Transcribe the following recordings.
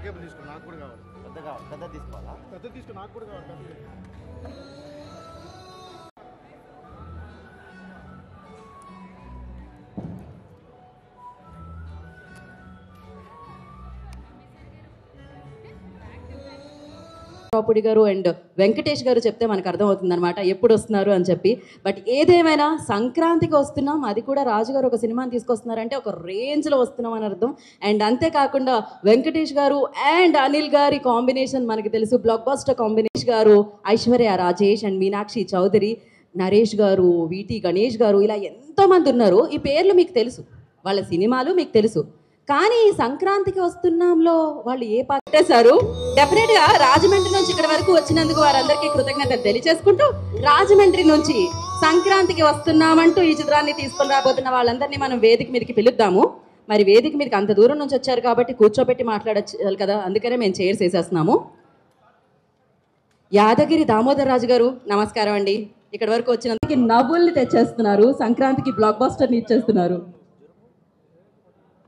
Cable తీసుకో, నాకు కూడా కావాలి. పెద్ద తీసుకోవాలా? పెద్ద తీసుకో, నాకు కూడా కావాలి. రాపుడి గారు అండ్ వెంకటేష్ గారు చెప్తే మనకు అర్థమవుతుంది అనమాట ఎప్పుడు వస్తున్నారు అని చెప్పి. బట్ ఏదేమైనా సంక్రాంతికి వస్తున్నాం, అది కూడా రాజు గారు ఒక సినిమాని తీసుకొస్తున్నారంటే ఒక రేంజ్లో వస్తున్నాం అని అర్థం. అండ్ అంతేకాకుండా వెంకటేష్ గారు అండ్ అనిల్ గారి కాంబినేషన్ మనకి తెలుసు, బ్లాక్ బస్టర్ కాంబినేషన్. గారు ఐశ్వర్య రాజేష్ అండ్ మీనాక్షి చౌదరి, నరేష్ గారు, విటి గణేష్ గారు, ఇలా ఎంతోమంది ఉన్నారు. ఈ పేర్లు మీకు తెలుసు, వాళ్ళ సినిమాలు మీకు తెలుసు. కానీ సంక్రాంతికి వస్తున్నాంలో వాళ్ళు ఏ పట్టేశారు. డెఫినెట్గా రాజమండ్రి నుంచి ఇక్కడ వరకు వచ్చినందుకు వారందరికీ కృతజ్ఞతలు తెలియజేసుకుంటూ, రాజమండ్రి నుంచి సంక్రాంతికి వస్తున్నామంటూ ఈ చిత్రాన్ని తీసుకొని రాబోతున్న వాళ్ళందరినీ మనం వేదిక మీదకి పిలుద్దాము. మరి వేదిక మీదకి అంత దూరం నుంచి వచ్చారు కాబట్టి కూర్చోబెట్టి మాట్లాడాలి కదా, అందుకనే మేము చైర్స్ వేసేస్తున్నాము. యాదగిరి దామోదర్ రాజు గారు నమస్కారం అండి. ఇక్కడ వరకు వచ్చినందుకు నవ్వుల్ని తెచ్చేస్తున్నారు, సంక్రాంతికి బ్లాక్ బస్టర్ని ఇచ్చేస్తున్నారు.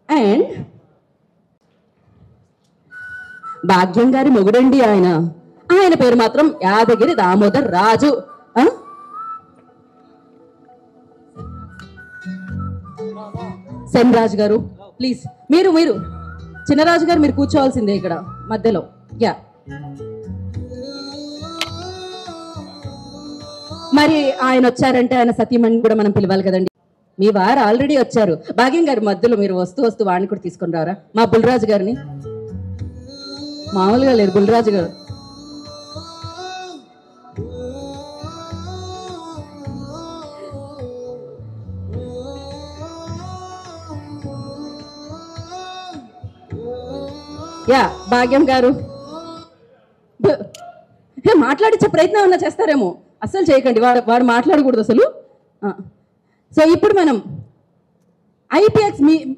అండ్ భాగ్యం గారి మొగుడండి ఆయన పేరు మాత్రం యాదగిరి దామోదర్ రాజు. సెన్రాజ్ గారు ప్లీజ్, మీరు చిన్నరాజు గారు మీరు కూర్చోవాల్సిందే ఇక్కడ మధ్యలో. యా, మరి ఆయన వచ్చారంటే ఆయన సతీమణి కూడా మనం పిలవాలి కదండి. మీ వారు ఆల్రెడీ వచ్చారు. భాగ్యం గారి మధ్యలో మీరు వస్తూ వాడిని కూడా తీసుకొని రారా, మా బుల్రాజు గారిని. మామూలుగా లేరు బుల్రాజు గారు. యా, భాగ్యం గారు మాట్లాడించే ప్రయత్నం ఏమన్నా చేస్తారేమో, అస్సలు చేయకండి, వాడు మాట్లాడకూడదు అసలు. సో ఇప్పుడు మనం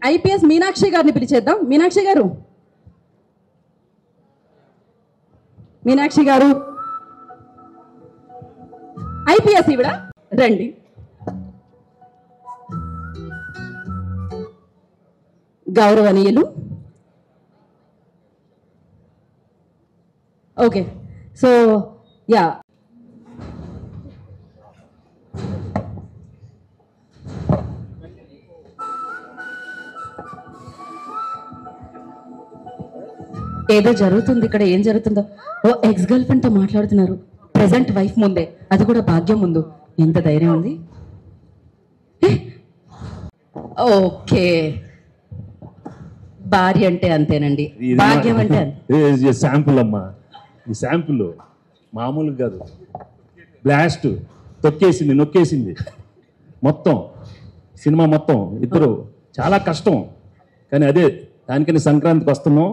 ఐపీఎస్ మీనాక్షి గారిని పిలిచేద్దాం. మీనాక్షి గారు ఐపీఎస్ ఇవిడ రండి. గౌరవనీయులు, ఓకే. సో యా, ఏదో జరుగుతుంది ఇక్కడ. ఏం జరుగుతుందో? ఓ ఎక్స్ గర్ల్ ఫ్రెండ్ తో మాట్లాడుతున్నారు, ప్రెసెంట్ వైఫ్ ముందే, అది కూడా భాగ్యం ముందు. ఎంత ధైర్యం ఉంది. ఓకే, భార్య అంటే అంతేనండి, భాగ్యం అంటే అంతే. శాంపుల్ అమ్మా, ఈ శాంపుల్ మామూలు కాదు. బ్లాస్ట్ నొక్కేసింది మొత్తం సినిమా మొత్తం. ఇద్దరు చాలా కష్టం, కానీ అదే దానికని సంక్రాంతికి వస్తున్నాం,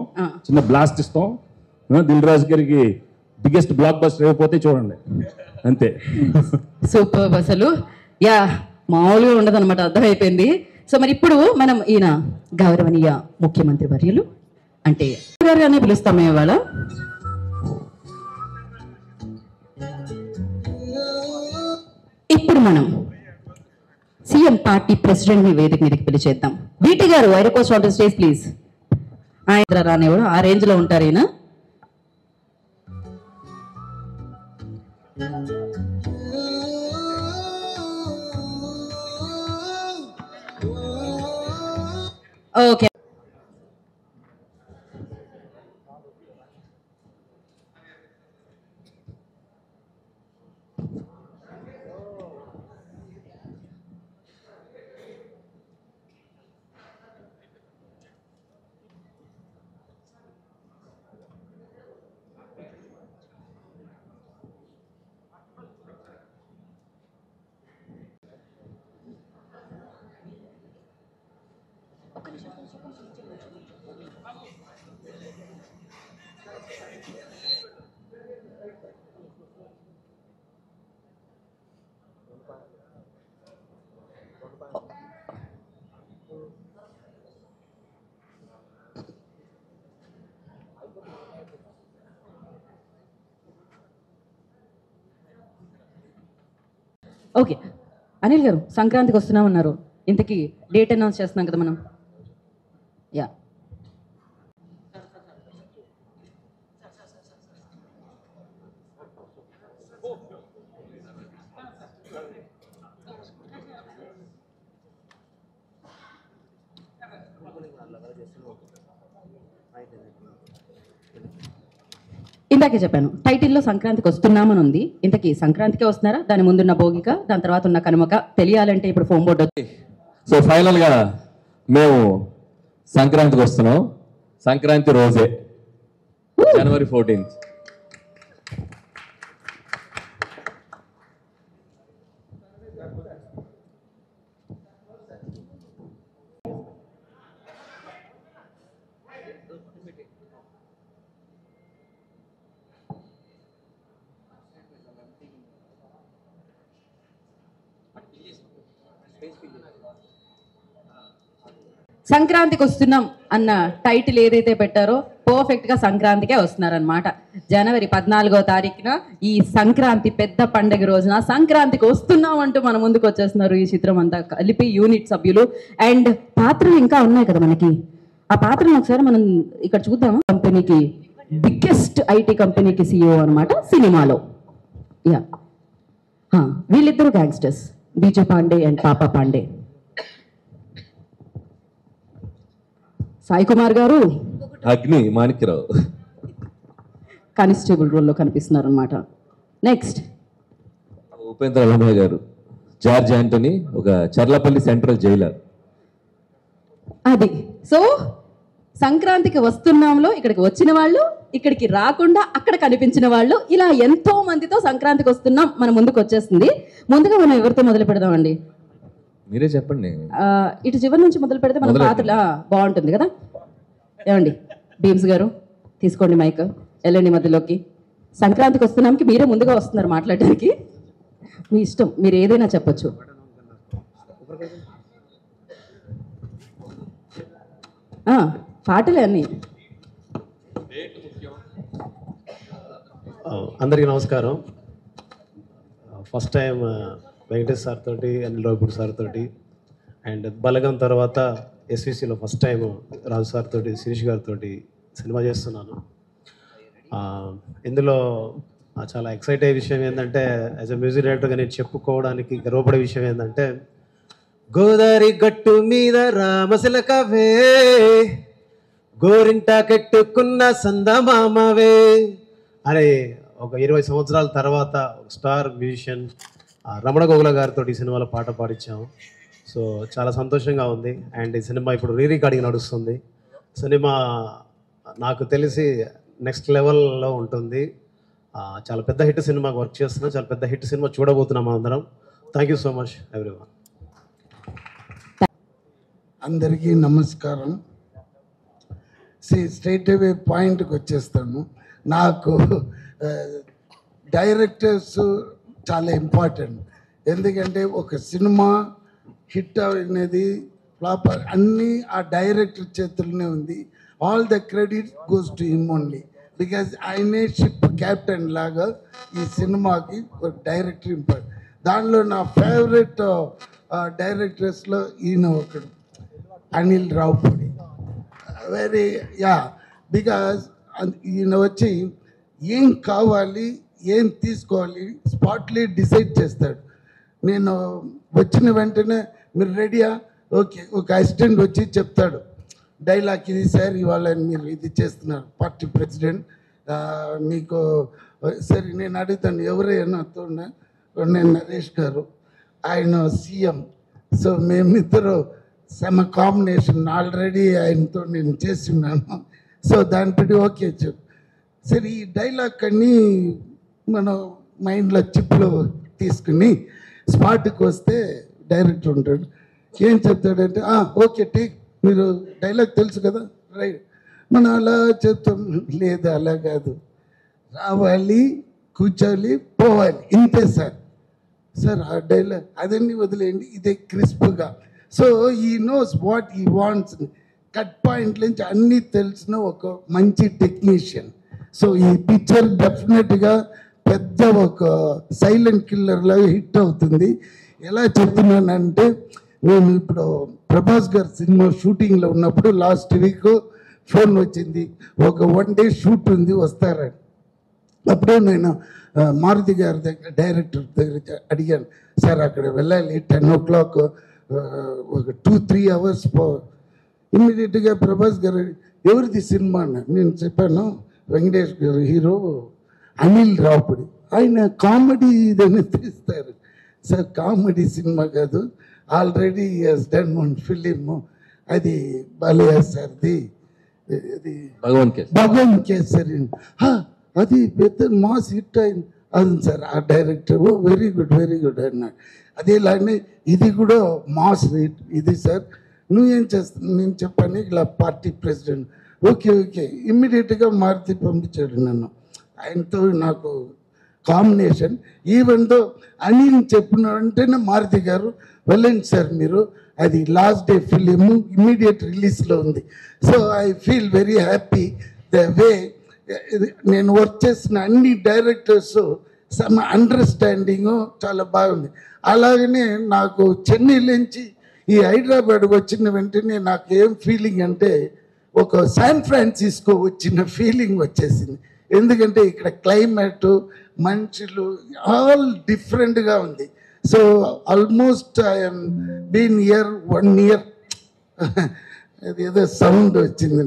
చిన్న బ్లాస్ట్ ఇస్తాం. దిల్ రాజు గారికి బిగ్గెస్ట్ బ్లాక్ బస్టర్ అయిపోతే చూడండి, అంతే. సూపర్ అసలు. యా, మామూలుగా ఉండదు అనమాట, అర్థమైపోయింది. సో మరి ఇప్పుడు మనం ఈయన గౌరవనీయ ముఖ్యమంత్రి వర్యులు అంటే గారిగానే పిలుస్తాం మేము ఇవాళ. ఇప్పుడు మనం సీఎం పార్టీ ప్రెసిడెంట్ ని వేదిక మీదకి పిలిచేద్దాం. బీటీ గారు ఐరకోస్ట్ ఆన్ ది స్టేజ్ ప్లీజ్. ఆయన రానివాడు, ఆ రేంజ్ లో ఉంటారు ఈయన. Okay, okay. అనిల్ గారు సంక్రాంతికి వస్తున్నామన్నారు, ఇంతకీ డేట్ అనౌన్స్ చేస్తున్నాం కదా మనం. యా, ఇందాకే చెప్పాను టైటిల్లో సంక్రాంతికి వస్తున్నామని ఉంది. ఇంతకీ సంక్రాంతికే వస్తున్నారా, దాని ముందున్న భోగిక, దాని తర్వాత ఉన్న కనుమక తెలియాలంటే ఇప్పుడు ఫోన్ బోర్డు సో ఫైనల్గా మేము సంక్రాంతికి వస్తున్నాం. సంక్రాంతి రోజే January 14th. సంక్రాంతికి వస్తున్నాం అన్న టైటిల్ ఏదైతే పెట్టారో పర్ఫెక్ట్ గా సంక్రాంతికే వస్తున్నారనమాట. January 14వ తారీఖున ఈ సంక్రాంతి పెద్ద పండుగ రోజున సంక్రాంతికి వస్తున్నాం అంటూ మన ముందుకు వచ్చేస్తున్నారు ఈ చిత్రం అంతా కలిపి యూనిట్ సభ్యులు. అండ్ పాత్రలు ఇంకా ఉన్నాయి కదా మనకి, ఆ పాత్రను ఒకసారి మనం ఇక్కడ చూద్దాము. కంపెనీకి బిగ్గెస్ట్ ఐటీ కంపెనీకి CEO అనమాట సినిమాలో. యా, వీళ్ళిద్దరు గ్యాంగ్స్టర్స్, బీజే పాండే అండ్ పాపా పాండే. సాయి కుమార్ గారు అగ్ని మాణిక్యరావు కానిస్టేబుల్ రోల్లో కనిపిస్తున్నారు అనమాట. నెక్స్ట్ ఉపేంద్ర రమణ గారు జార్జ్ యాంటనీ, ఒక చర్లపల్లి సెంట్రల్ జైలర్. అది సో సంక్రాంతికి వస్తున్నాంలో ఇక్కడికి వచ్చిన వాళ్ళు, ఇక్కడికి రాకుండా అక్కడ కనిపించిన వాళ్ళు, ఇలా ఎంతో మందితో సంక్రాంతికి వస్తున్నాం మన ముందుకు వచ్చేస్తుంది. ముందుగా మనం ఎవరితో మొదలు పెడదామండి? మీరే చెప్పండి. ఇటు చివరి నుంచి మొదలు పెడితే మన పాత్రలు బాగుంటుంది కదా. ఏమండి భీమ్స్ గారు తీసుకోండి మైక్, వెళ్ళండి మధ్యలోకి. సంక్రాంతికి వస్తున్నాంకి మీరే ముందుగా వస్తున్నారు మాట్లాడడానికి, మీ ఇష్టం, మీరు ఏదైనా చెప్పొచ్చు. పాటలే అన్నీ. అందరికీ నమస్కారం. ఫస్ట్ టైం వెంకటేష్ సార్ తోటి, అనిల్ రావుపూడి సార్ తోటి, అండ్ బలగం తర్వాత ఎస్విసిలో ఫస్ట్ టైం రాజు సార్ తోటి, శిరీష్ గారితో సినిమా చేస్తున్నాను. ఇందులో చాలా ఎక్సైట్ అయ్యే విషయం ఏంటంటే, యాజ్ అ మ్యూజిక్ డైరెక్టర్గా నేను చెప్పుకోవడానికి గర్వపడే విషయం ఏంటంటే, గోదావరి గట్టు మీద రామశిలకవే, గోరింట కట్టుకున్న సందమామవే అనే ఒక 20 సంవత్సరాల తర్వాత ఒక స్టార్ మ్యూజిషియన్ రమణ గోగుల గారితో ఈ సినిమాలో పాట పాడించాము. సో చాలా సంతోషంగా ఉంది. అండ్ ఈ సినిమా ఇప్పుడు రికార్డింగ్ నడుస్తుంది. సినిమా నాకు తెలిసి నెక్స్ట్ లెవెల్లో ఉంటుంది. చాలా పెద్ద హిట్ సినిమాకి వర్క్ చేస్తున్నాం. చాలా పెద్ద హిట్ సినిమా చూడబోతున్నాం అందరం. Thank you so much everyone. అందరికీ నమస్కారం. స్ట్రైట్ అవే పాయింట్కి వచ్చేస్తాను. నాకు డైరెక్టర్స్ చాలా ఇంపార్టెంట్. ఎందుకంటే ఒక సినిమా హిట్ అనేది ఫ్లాప్ అన్నీ ఆ డైరెక్టర్ చేతుల్లోనే ఉంది. All the credit goes to him only, because ఆయనే షిప్ క్యాప్టెన్ లాగా ఈ సినిమాకి ఒక డైరెక్టర్ ఇంపార్టెంట్. దానిలో నా ఫేవరెట్ డైరెక్టర్స్లో ఈయన ఒకడు, అనిల్ రావుపూడి. వెరీ బికాజ్ ఈయన వచ్చి ఏం కావాలి, ఏం తీసుకోవాలి స్పాట్లీ డిసైడ్ చేస్తాడు. నేను వచ్చిన వెంటనే మీరు రెడీయా, ఓకే, ఒక అసిస్టెంట్ వచ్చి చెప్తాడు డైలాగ్, ఇది సార్ ఇవాళ మీరు ఇది చేస్తున్నారు పార్టీ ప్రెసిడెంట్, మీకు సరే నేను అడుగుతాను ఎవరైనా నేను నరేష్ గారు, ఆయన సీఎం. సో మేమిద్దరు సమ కాంబినేషన్ ఆల్రెడీ ఆయనతో నేను చేస్తున్నాను. సో దాని పెట్టి ఓకే చెప్పు సరే ఈ డైలాగ్ అన్నీ మనం మైండ్లో చిప్లో తీసుకుని స్పాట్కి వస్తే డైరెక్టర్ ఉంటాడు. ఏం చెప్తాడంటే ఓకే టేక్, మీరు డైలాగ్ తెలుసు కదా, రైట్, మనం అలా చెప్తాం. లేదు అలా కాదు, రావాలి, కూర్చోవాలి, పోవాలి, ఇంతే సార్. సార్ ఆ డైలాగ్ అదన్నీ వదిలేయండి, ఇదే క్రిస్ప్గా. సో ఈ నోస్ వాట్ ఈ వాంట్స్. కట్ పాయింట్ నుంచి అన్నీ తెలిసిన ఒక మంచి టెక్నీషియన్. సో ఈ పిక్చర్ డెఫినెట్గా పెద్ద ఒక సైలెంట్ కిల్లర్ లాగా హిట్ అవుతుంది. ఎలా చెప్తున్నానంటే, నేను ఇప్పుడు ప్రభాస్ గారి సినిమా షూటింగ్లో ఉన్నప్పుడు లాస్ట్ వీక్ ఫోన్ వచ్చింది, ఒక 1 day షూట్ ఉంది వస్తారని. అప్పుడు నేను మారుతి గారి దగ్గర డైరెక్టర్ దగ్గర అడిగాను, సార్ అక్కడ వెళ్ళాలి 10 o'clock, ఒక 2-3 hours ఇమ్మీడియట్గా ప్రభాస్ గారు ఎవరిది సినిమా అన్న. నేను చెప్పాను వెంకటేష్ గారు హీరో, అనిల్ రావుపూడి, ఆయన కామెడీ ఇదని తీస్తారు. సార్ కామెడీ సినిమా కాదు, already has done one film, అది బాలయ్య సార్ది, అది భగవాన్ కేసరి, అది పెద్ద మాస్ హిట్ అయింది. అవును సార్, ఆ డైరెక్టర్ వెరీ గుడ్ అన్నాడు. అదేలానే ఇది కూడా మాస్ హిట్ ఇది సార్. నువ్వేం చేస్తావు? నేను చెప్పాను ఇలా పార్టీ ప్రెసిడెంట్. ఓకే ఇమ్మీడియట్గా మారుతి పంపించాడు నన్ను. ఆయనతో నాకు కాంబినేషన్. ఈవెన్ దో అనిల్ చెప్పిన వెంటనే మారుతి గారు వెళ్ళండి సార్ మీరు, అది లాస్ట్ డే ఫిలిం ఇమ్మీడియట్ రిలీజ్లో ఉంది. So I feel very happy the way నేను వర్క్ చేసిన అన్ని డైరెక్టర్స్ సమ్ అండర్స్టాండింగ్ చాలా బాగుంది. అలాగనే నాకు చెన్నై నుంచి ఈ హైదరాబాద్కి వచ్చిన వెంటనే నాకు ఏం ఫీలింగ్ అంటే ఒక శాన్ ఫ్రాన్సిస్కో వచ్చిన ఫీలింగ్ వచ్చేసింది. ఎందుకంటే ఇక్కడ క్లైమేట్, మనుషులు ఆల్ డిఫరెంట్గా ఉంది. So almost I'm been year 1 year. అది ఏదో సౌండ్ వచ్చింది,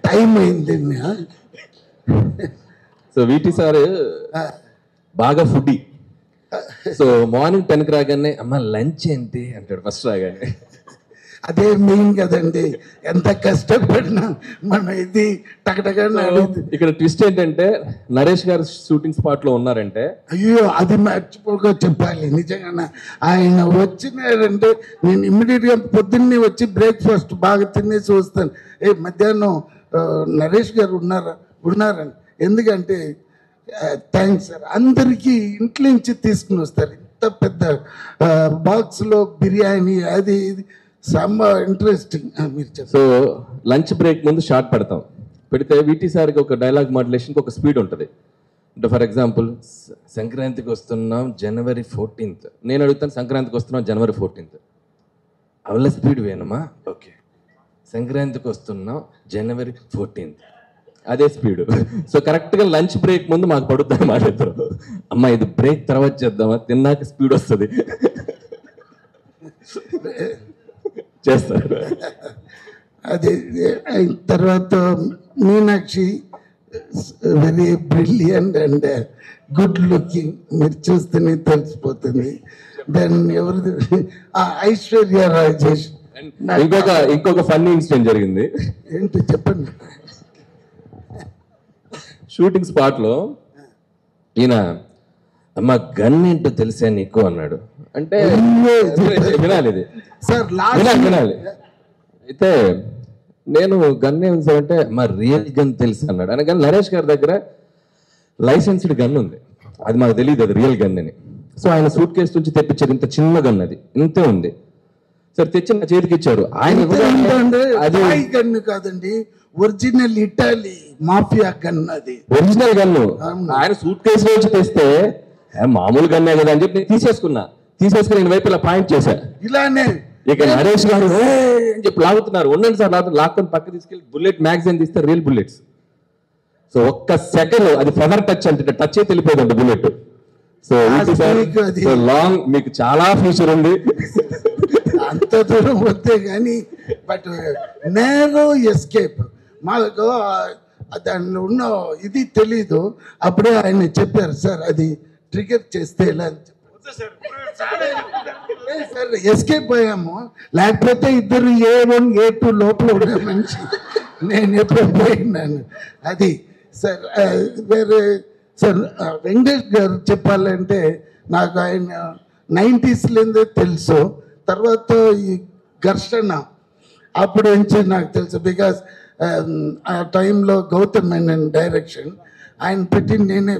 టైం అయింది. సో వీటి సార్ బాగా ఫుడ్డీ. సో మార్నింగ్ 10కి రాగానే అమ్మ లంచ్ ఏంటి అంటాడు ఫస్ట్ రాగానే. అదే మెయిన్ కదండి, ఎంత కష్టపడినా మనం ఇది టకటగా. ఇక్కడ ట్విస్ట్ ఏంటంటే నరేష్ గారు షూటింగ్ స్పాట్ లో ఉన్నారంటే, అయ్యో అది మర్చిపోక చెప్పాలి నిజంగా. ఆయన వచ్చినారంటే నేను ఇమ్మీడియట్గా పొద్దున్నే వచ్చి బ్రేక్ఫాస్ట్ బాగా తినేసి వస్తాను. మధ్యాహ్నం నరేష్ గారు ఉన్నారని. ఎందుకంటే థ్యాంక్స్ సార్, అందరికీ ఇంట్లో నుంచి తీసుకుని వస్తారు. ఇంత పెద్ద బాక్స్లో బిర్యానీ అది ఇది చాలా ఇంట్రెస్టింగ్. మీరు చెప్పారు. సో లంచ్ బ్రేక్ ముందు షార్ట్ పెడతాం. పెడితే వీటి సార్కి ఒక డైలాగ్ మాడ్యులేషన్కి ఒక స్పీడ్ ఉంటుంది. అంటే ఫర్ ఎగ్జాంపుల్ సంక్రాంతికి వస్తున్నాం January 14th, నేను అడుగుతాను సంక్రాంతికి వస్తున్నాం January 14th, అవల స్పీడ్ వేణమా? ఓకే, సంక్రాంతికి వస్తున్నాం January 14th, అదే స్పీడ్. సో కరెక్ట్గా లంచ్ బ్రేక్ ముందు మాకు పడుతుంది మాట్లాడతారు. అమ్మ ఇది బ్రేక్ తర్వాత చేద్దామా, తిన్నాక స్పీడ్ వస్తుంది చేస్తారు. అది తర్వాత Meenakshi very brilliant and good looking, మీరు చూస్తేనే తెలిసిపోతుంది. దెన్ ఎవరిది ఐశ్వర్య రాజేష్. ఇంకొక ఫన్నీ ఇన్సిడెంట్ జరిగింది. ఏంటి చెప్పండి. షూటింగ్ స్పాట్ లో ఈయన అమ్మ గన్ ఏంటో తెలిసా నీకు అన్నాడు. అంటే వినాలి ఇది సార్, వినాలి. అయితే నేను గన్ ఏం అంటే మా రియల్ గన్ తెలుసు అన్నాడు. అనగానే నరేష్ గారి దగ్గర లైసెన్స్డ్ గన్ ఉంది, అది మాకు తెలియదు అది రియల్ గన్ అని. సో ఆయన సూట్ కేసు నుంచి తెప్పించారు, ఇంత చిన్న గన్, అది ఇంతే ఉంది. సార్ తెచ్చి నా చేతికి ఇచ్చారు. ఆయన గన్ కాదండి, ఒరిజినల్ ఇటాలీ మాఫియా గన్, అది ఒరిజినల్ గన్ను. ఆయన సూట్ కేసు నుంచి తెస్తే మామూలు గన్నే కదా అని చెప్పి నేను తీసేసుకుని నేను వైపు ఇలా పాయింట్ చేశా. ఇలానే ఇక నరేష్ గారు అని చెప్పి లాగుతున్నారు. ఉండండి సార్ లాక్కొని పక్క తీసుకెళ్ళి బుల్లెట్ మ్యాగజైన్ తీస్తే రియల్ బుల్లెట్స్. సో ఒక్క సెకండ్ అది ఫెదర్ టచ్ అంటే టచ్ అయితే వెళ్ళిపోయిందండి బుల్లెట్. సో లాంగ్ మీకు చాలా ఫ్యూచర్ ఉంది. అంత దూరం వస్తే కానీ బట్ నేరో ఎస్కేప్. మాకు దానిలో ఉన్న ఇది తెలీదు. అప్పుడే ఆయన చెప్పారు సార్ అది ట్రిగర్ చేస్తే ఎలా అని సార్ ఎస్కేప్ అయ్యాము. లేకపోతే ఇద్దరు A1 A2 లోపల ఉండే మనిషి, నేను ఎప్పుడు పోయినాను. అది సార్ వేరే సార్ వెంకటేష్ గారు చెప్పాలంటే నాకు ఆయన 90s తెలుసు. తర్వాత ఈ ఘర్షణ అప్పుడు నుంచి నాకు తెలుసు. బికాస్ ఆ టైంలో గౌతమ్ మేనన్ డైరెక్షన్ ఆయన పెట్టి నేనే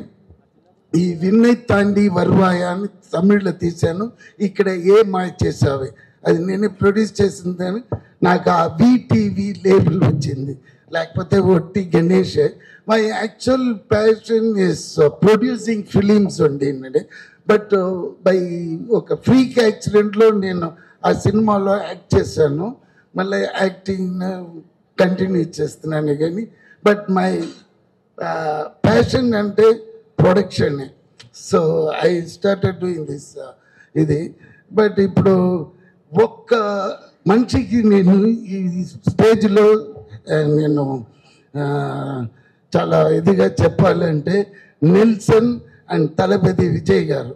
ఈ విన్నై తాండి వర్వాయ అని తమిళ్లో తీశాను. ఇక్కడ ఏ మాయ చేసావే అది నేనే ప్రొడ్యూస్ చేసిందని నాకు ఆ VTV లేబుల్ వచ్చింది. లేకపోతే ఒట్టి Ganesh. My actual passion is producing films ఉండిందండి. బట్ బై ఒక ఫ్రీక్ యాక్సిడెంట్లో నేను ఆ సినిమాలో యాక్ట్ చేశాను. మళ్ళీ యాక్టింగ్ కంటిన్యూ చేస్తున్నాను కానీ బట్ మై ప్యాషన్ అంటే ప్రొడక్షనే. So I started doing this ఇది. బట్ ఇప్పుడు ఒక్క మనిషికి నేను ఈ స్టేజ్లో నేను చాలా ఇదిగా చెప్పాలంటే నెల్సన్ అండ్ తలపతి విజయ్ గారు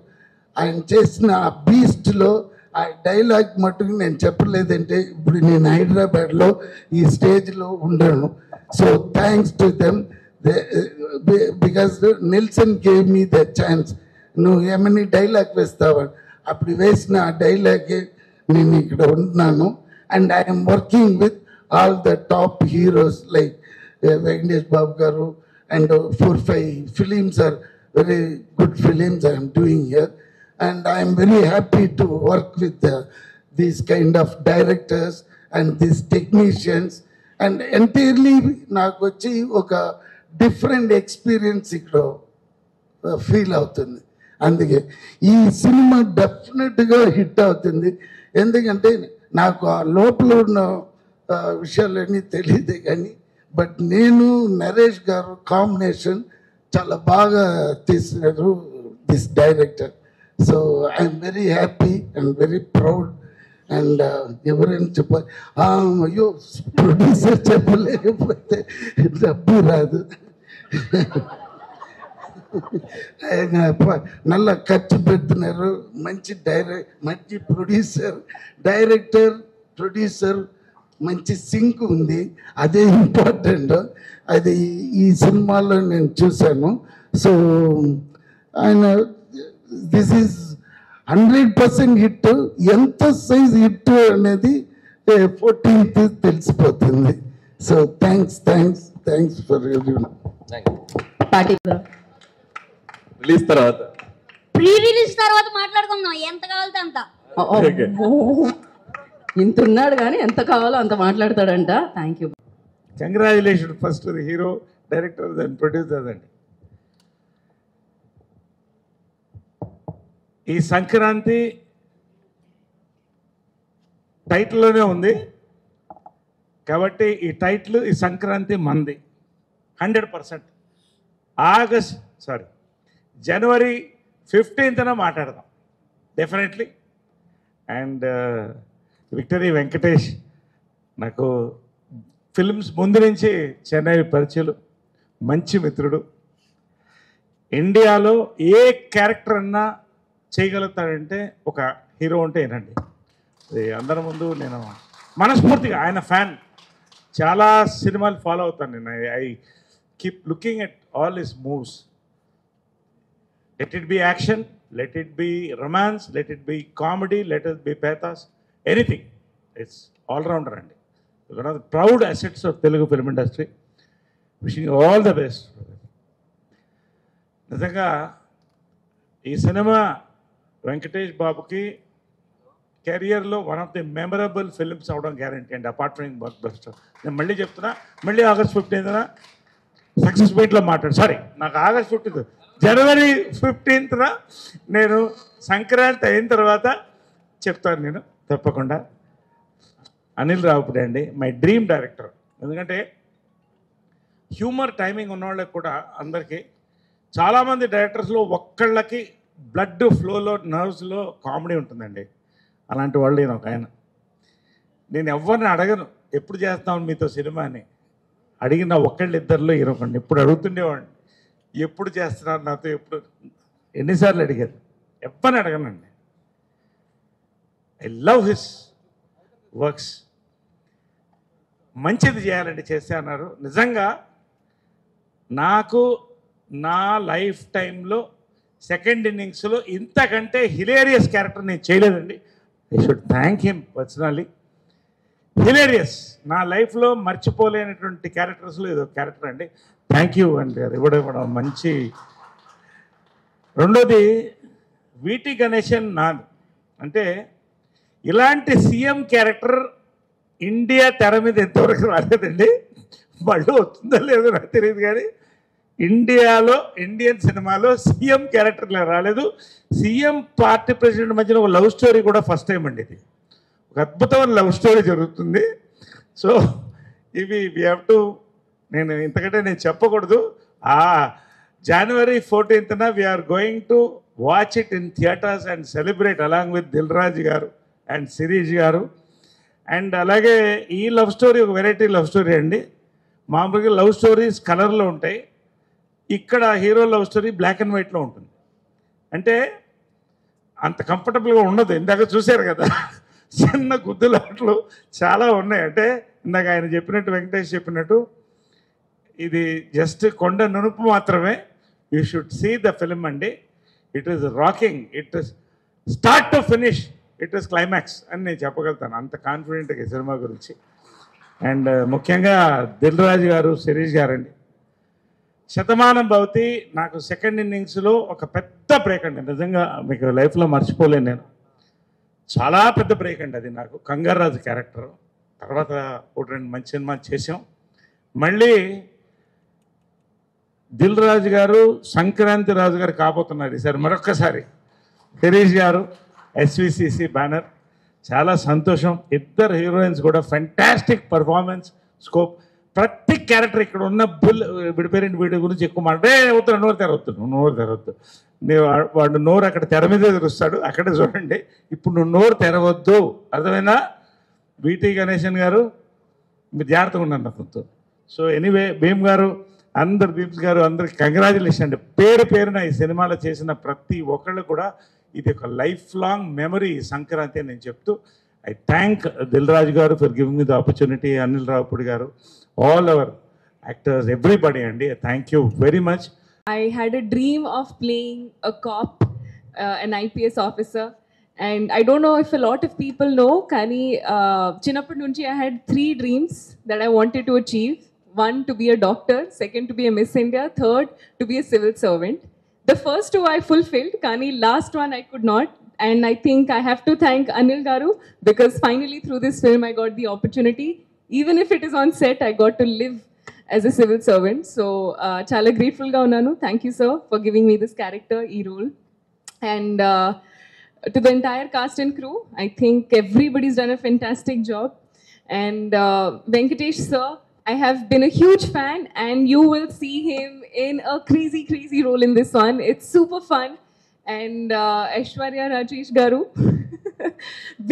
ఆయన చేసిన ఆ బీస్ట్లో ఆ డైలాగ్ మట్టుకు నేను చెప్పలేదంటే ఇప్పుడు నేను హైదరాబాద్లో ఈ స్టేజ్లో ఉండను. So thanks to them because Nelson gave me the chance. నువ్వు ఏమని డైలాగ్ వేస్తావా, అప్పుడు వేసిన ఆ డైలాగే నేను ఇక్కడ ఉంటున్నాను. And I'm working with all the top heroes like Venkatesh Babu garu and 4-5 films are very good films I am doing here, and I am very happy to work with these kind of directors and these technicians, and entirely నాకు వచ్చి ఒక different experience ఇక్కడ feel అవుతుంది. అందుకే ఈ cinema డెఫినెట్గా hit అవుతుంది. ఎందుకంటే నాకు ఆ లోపల ఉన్న విషయాలన్నీ తెలియదు కానీ బట్ నేను నరేష్ గారు కాంబినేషన్ చాలా బాగా తీసినారు this director. So I'm very happy and very proud. And ఎవరైనా చెప్పాలి, అయ్యో ప్రొడ్యూసర్ చెప్పలేకపోతే డబ్బు రాదు. ఆయన నల్ల ఖర్చు పెడుతున్నారు. మంచి మంచి డైరెక్టర్ ప్రొడ్యూసర్ మంచి సింక్ ఉంది, అదే ఇంపార్టెంట్. అది ఈ సినిమాలో నేను చూశాను. సో ఆయన దిస్ ఈజ్ 100% హిట్. ఎంత సైజ్ హిట్ అనేది 14th తెలిసిపోతుంది. So thanks for everyone. Release తర్వాత ప్రీ రిలీజ్ తర్వాత మాట్లాడుకుందాం, ఎంత కావాలంటే అంత. ఇంత ఉన్నాడు కానీ ఎంత కావాలో అంత మాట్లాడతాడంట. Thank you. Congratulation first the hero, director and producers అండి. ఈ సంక్రాంతి టైటిల్లోనే ఉంది కాబట్టి ఈ టైటిల్ ఈ సంక్రాంతి మంది 100%. జనవరి 15th మాట్లాడదాం డెఫినెట్లీ. అండ్ విక్టరీ వెంకటేష్ నాకు ఫిల్మ్స్ ముందు నుంచి చెన్నై పరిచయం, మంచి మిత్రుడు. ఇండియాలో ఏ క్యారెక్టర్ అన్నా చేయగలుగుతాడంటే ఒక హీరో ఉంటే ఏనండి. అందరి ముందు నేను మనస్ఫూర్తిగా ఆయన ఫ్యాన్, చాలా సినిమాలు ఫాలో అవుతాను నేను. I keep looking at all his moves. Let it be action, let it be romance, let it be comedy, let it be pathos, anything. It's allrounder అండి. One of the proud assets of Telugu film industry. Wishing all the best. నిజంగా ఈ సినిమా వెంకటేష్ బాబుకి కెరియర్లో one of the memorable films అవడం guarantee అండి, apart from blockbuster. నేను మళ్ళీ చెప్తున్నా, మళ్ళీ August 15th సక్సెస్ మీట్లో సారీ నాకు August 15th జనవరి 15th నేను సంక్రాంతి అయిన తర్వాత చెప్తాను నేను తప్పకుండా. అనిల్ రావుపూడి అండి మై డ్రీమ్ డైరెక్టర్. ఎందుకంటే హ్యూమర్ టైమింగ్ ఉన్నవాళ్ళకి కూడా అందరికీ, చాలామంది డైరెక్టర్స్లో ఒక్కళ్ళకి బ్లడ్ ఫ్లోలో నర్వ్స్లో కామెడీ ఉంటుందండి. అలాంటి వాళ్ళు నేను ఒక ఆయన. నేను ఎవరిని అడగను ఎప్పుడు చేస్తాను మీతో సినిమా అని. అడిగిన ఒక్కళ్ళిద్దరిలో ఇరొకండి. ఇప్పుడు అడుగుతుండేవాడిని ఎప్పుడు చేస్తున్నారు నాతో, ఎప్పుడు ఎన్నిసార్లు అడిగారు, ఎవరిని అడగనండి. I love his works. మంచిది చేయాలండి చేస్తే అన్నారు. నిజంగా నాకు నా లైఫ్ టైంలో సెకండ్ ఇన్నింగ్స్లో ఇంతకంటే హిలేరియస్ క్యారెక్టర్ నేను చేయలేదండి. I should thank him personally. Hilarious, నా లైఫ్లో మర్చిపోలేనటువంటి క్యారెక్టర్స్లో ఇదో క్యారెక్టర్ అండి. థ్యాంక్ యూ అండి. అది ఇవ్వడం మంచి. రెండోది వీటి గణేశన్ నాన్ అంటే ఇలాంటి సీఎం క్యారెక్టర్ ఇండియా తెర మీద ఎంతవరకు రాలేదండి. మళ్ళీ వస్తుందో లేదో నాకు తెలియదు కానీ ఇండియాలో ఇండియన్ సినిమాలో సీఎం క్యారెక్టర్లో రాలేదు. సీఎం పార్టీ ప్రెసిడెంట్ మధ్యన ఒక లవ్ స్టోరీ కూడా ఫస్ట్ టైం అండి. ఇది ఒక అద్భుతమైన లవ్ స్టోరీ జరుగుతుంది. సో ఇవి వీ హ్యావ్ టు, నేను ఇంతకంటే నేను చెప్పకూడదు. January 14th we're going to watch it in theatres and celebrate along with Dil Raju garu and Shirish garu. And అలాగే ఈ లవ్ స్టోరీ ఒక వెరైటీ లవ్ స్టోరీ అండి. మామూలుగా లవ్ స్టోరీస్ కలర్లో ఉంటాయి, ఇక్కడ hero love story black and వైట్లో ఉంటుంది. అంటే అంత కంఫర్టబుల్గా ఉండదు. ఇందాక చూశారు కదా, చిన్న గుద్దులాట్లు చాలా ఉన్నాయి. అంటే ఇందాక ఆయన చెప్పినట్టు, వెంకటేష్ చెప్పినట్టు, ఇది జస్ట్ కొండ నునుపు మాత్రమే. You should see the film అండి. It is rocking, it is start to finish, it is climax అని నేను చెప్పగలుగుతాను, అంత కాన్ఫిడెంట్గా ఈ సినిమా గురించి. అండ్ ముఖ్యంగా దిల్ రాజు గారు, శిరీష్ గారండి. శతమానం భవతి నాకు సెకండ్ ఇన్నింగ్స్లో ఒక పెద్ద బ్రేక్ అండి, నిజంగా మీకు లైఫ్లో మర్చిపోలేను నేను. చాలా పెద్ద బ్రేక్ అండి అది నాకు. కంగారాజు క్యారెక్టర్ తర్వాత ఒకటి రెండు మంచి సినిమాలు చేసాం. మళ్ళీ దిల్ రాజు గారు సంక్రాంతి రాజు గారు కాబోతున్నారు ఈసారి మరొక్కసారి. శిరీష్ గారు, ఎస్విసిసి బ్యానర్, చాలా సంతోషం. ఇద్దరు హీరోయిన్స్ కూడా ఫెంటాస్టిక్ పర్ఫార్మెన్స్, స్కోప్. ప్రతి క్యారెక్టర్ ఇక్కడ ఉన్న విడిపోయిన వీడి గురించి ఎక్కువ మాట్లాడే నోరు తెరవద్దు. వాడు నోరు అక్కడ తెర మీద తెరుస్తాడు, అక్కడే చూడండి. ఇప్పుడు నువ్వు నోరు తెరవద్దు, అర్థమైనా? వీటీ గణేశన్ గారు మీరు జాగ్రత్తగా ఉన్నాను నాతో. సో ఎనీవే, భీమ్ గారు, అందరు భీమ్స్ గారు, అందరికి కంగ్రాచులేషన్ అండి. పేరున ఈ సినిమాలో చేసిన ప్రతి ఒక్కళ్ళు కూడా ఇది ఒక లైఫ్ లాంగ్ మెమరీ సంక్రాంతి అని నేను చెప్తూ, ఐ థ్యాంక్ దిల్ రాజు గారు for giving me the opportunity, Anil Ravipudi గారు, ఆల్ అవర్ యాక్టర్స్, ఎవ్రీబడి అండి. Thank you very much. I had a dream of playing a cop, an IPS officer, and I don't know if a lot of people know, Kani Chinnappadi nunchi I had 3 dreams that I wanted to achieve. One, to be a doctor; second, to be a Miss India; third, to be a civil servant. The first 2 I fulfilled, Kani last one I could not, and I think I have to thank Anil Garu, because finally through this film I got the opportunity. Even if it is on set, I got to live as a civil servant. So chala grateful ga unnanu. Thank you sir for giving me this character, role. And to the entire cast and crew, I think everybody's done a fantastic job. And Venkatesh sir, I have been a huge fan, and you will see him in a crazy role in this one. It's super fun. And Aishwarya Rajesh garu,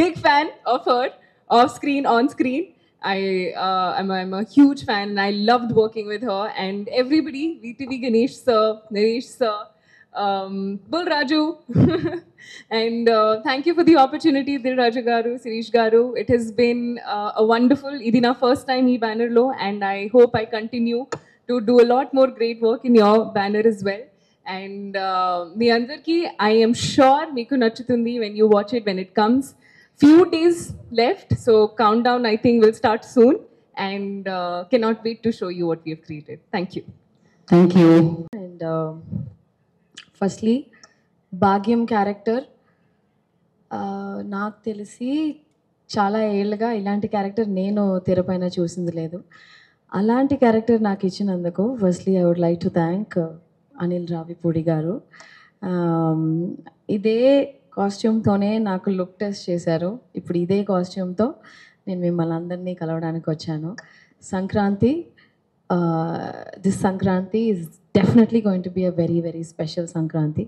big fan of her, off screen, on screen. I'm a huge fan, and I loved working with her and everybody. VTV Ganesh sir, Naresh sir, Bull Raju, and thank you for the opportunity, Dil Raju garu, Sirish garu. It has been a wonderful. Idi na first time ee banner lo, and I hope I continue to do a lot more great work in your banner as well. And మీ అందరికీ I am sure మీకు నచ్చుతుంది when you watch it, when it comes. Few days left, so countdown I think will start soon, and cannot wait to show you what we have created. Thank you. Thank you. And firstly, భాగ్యం character నాకు తెలిసి చాలా ఏళ్ళుగా ఇలాంటి character నేను తెరపైన చూసింది లేదు. అలాంటి క్యారెక్టర్ నాకు ఇచ్చినందుకు firstly I would like to thank Anil Ravipudi garu. ఇదే కాస్ట్యూమ్తోనే నాకు లుక్ టెస్ట్ చేశారు. ఇప్పుడు ఇదే కాస్ట్యూమ్తో నేను మిమ్మల్ని అందరినీ కలవడానికి వచ్చాను. Sankranti, this Sankranti is definitely going to be a very special Sankranti.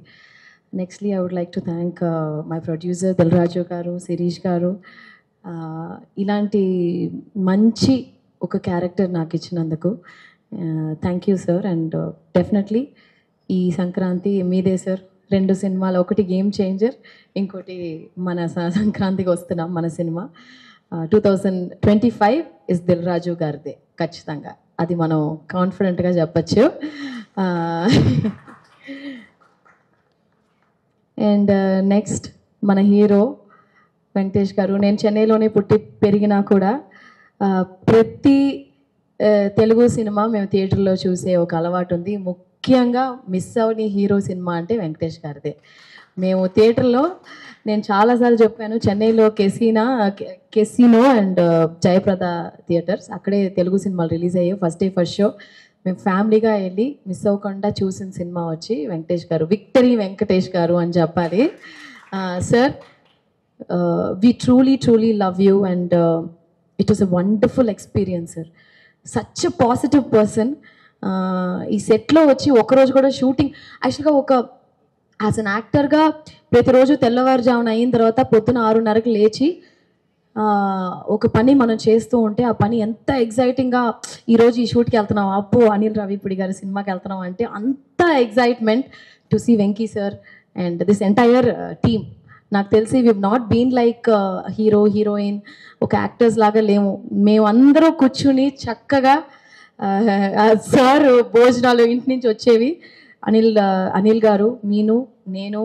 Nextly I would like to thank my producer Dil Raju garu, Shirish garu. ఇలాంటి మంచి ఒక క్యారెక్టర్ నాకు ఇచ్చినందుకు thank you sir. And definitely ఈ సంక్రాంతి మీదే సార్. 2 సినిమాలు, ఒకటి గేమ్ చేంజర్, ఇంకోటి మన సంక్రాంతికి వస్తున్నాం మన సినిమా. 2025 ఇస్ దిల్ రాజు గారిదే ఖచ్చితంగా, అది మనం కాన్ఫిడెంట్గా చెప్పచ్చు. అండ్ నెక్స్ట్ మన హీరో వెంకటేష్ గారు. నేను చెన్నైలోనే పుట్టి పెరిగినా కూడా ప్రతి తెలుగు సినిమా మేము థియేటర్లో చూసే ఒక అలవాటు ఉంది. ముఖ్యంగా మిస్ అవని హీరో సినిమా అంటే వెంకటేష్ గారిదే. మేము థియేటర్లో, నేను చాలాసార్లు చెప్పాను, చెన్నైలో కెసినో అండ్ జయప్రద థియేటర్స్, అక్కడే తెలుగు సినిమాలు రిలీజ్ అయ్యాయి. ఫస్ట్ డే ఫస్ట్ షో మేము ఫ్యామిలీగా వెళ్ళి మిస్ అవ్వకుండా చూసిన సినిమా వచ్చి వెంకటేష్ గారు. విక్టరీ వెంకటేష్ గారు అని చెప్పాలి. Sir, we truly love you, and it was a wonderful experience, sir. Such a positive person. ఈ సెట్లో వచ్చి ఒకరోజు కూడా షూటింగ్, యాక్చువల్గా ఒక యాజ్ అన్ యాక్టర్గా ప్రతిరోజు తెల్లవారుజామున అయిన తర్వాత పొద్దున 6:30కి లేచి ఒక పని మనం చేస్తూ ఉంటే ఆ పని ఎంత ఎగ్జైటింగ్గా, ఈరోజు ఈ షూట్కి వెళ్తున్నాం, అప్పు అనిల్ రావిపూడి గారి సినిమాకి వెళ్తున్నాం అంటే అంత excitement to see Venky sir and this entire team. నాకు తెలిసి we not been like hero heroine ఒక యాక్టర్స్ లాగా లేము. మేమందరూ కూర్చుని చక్కగా సార్ భోజనాలు ఇంటి నుంచి వచ్చేవి, అనిల్ గారు, నేను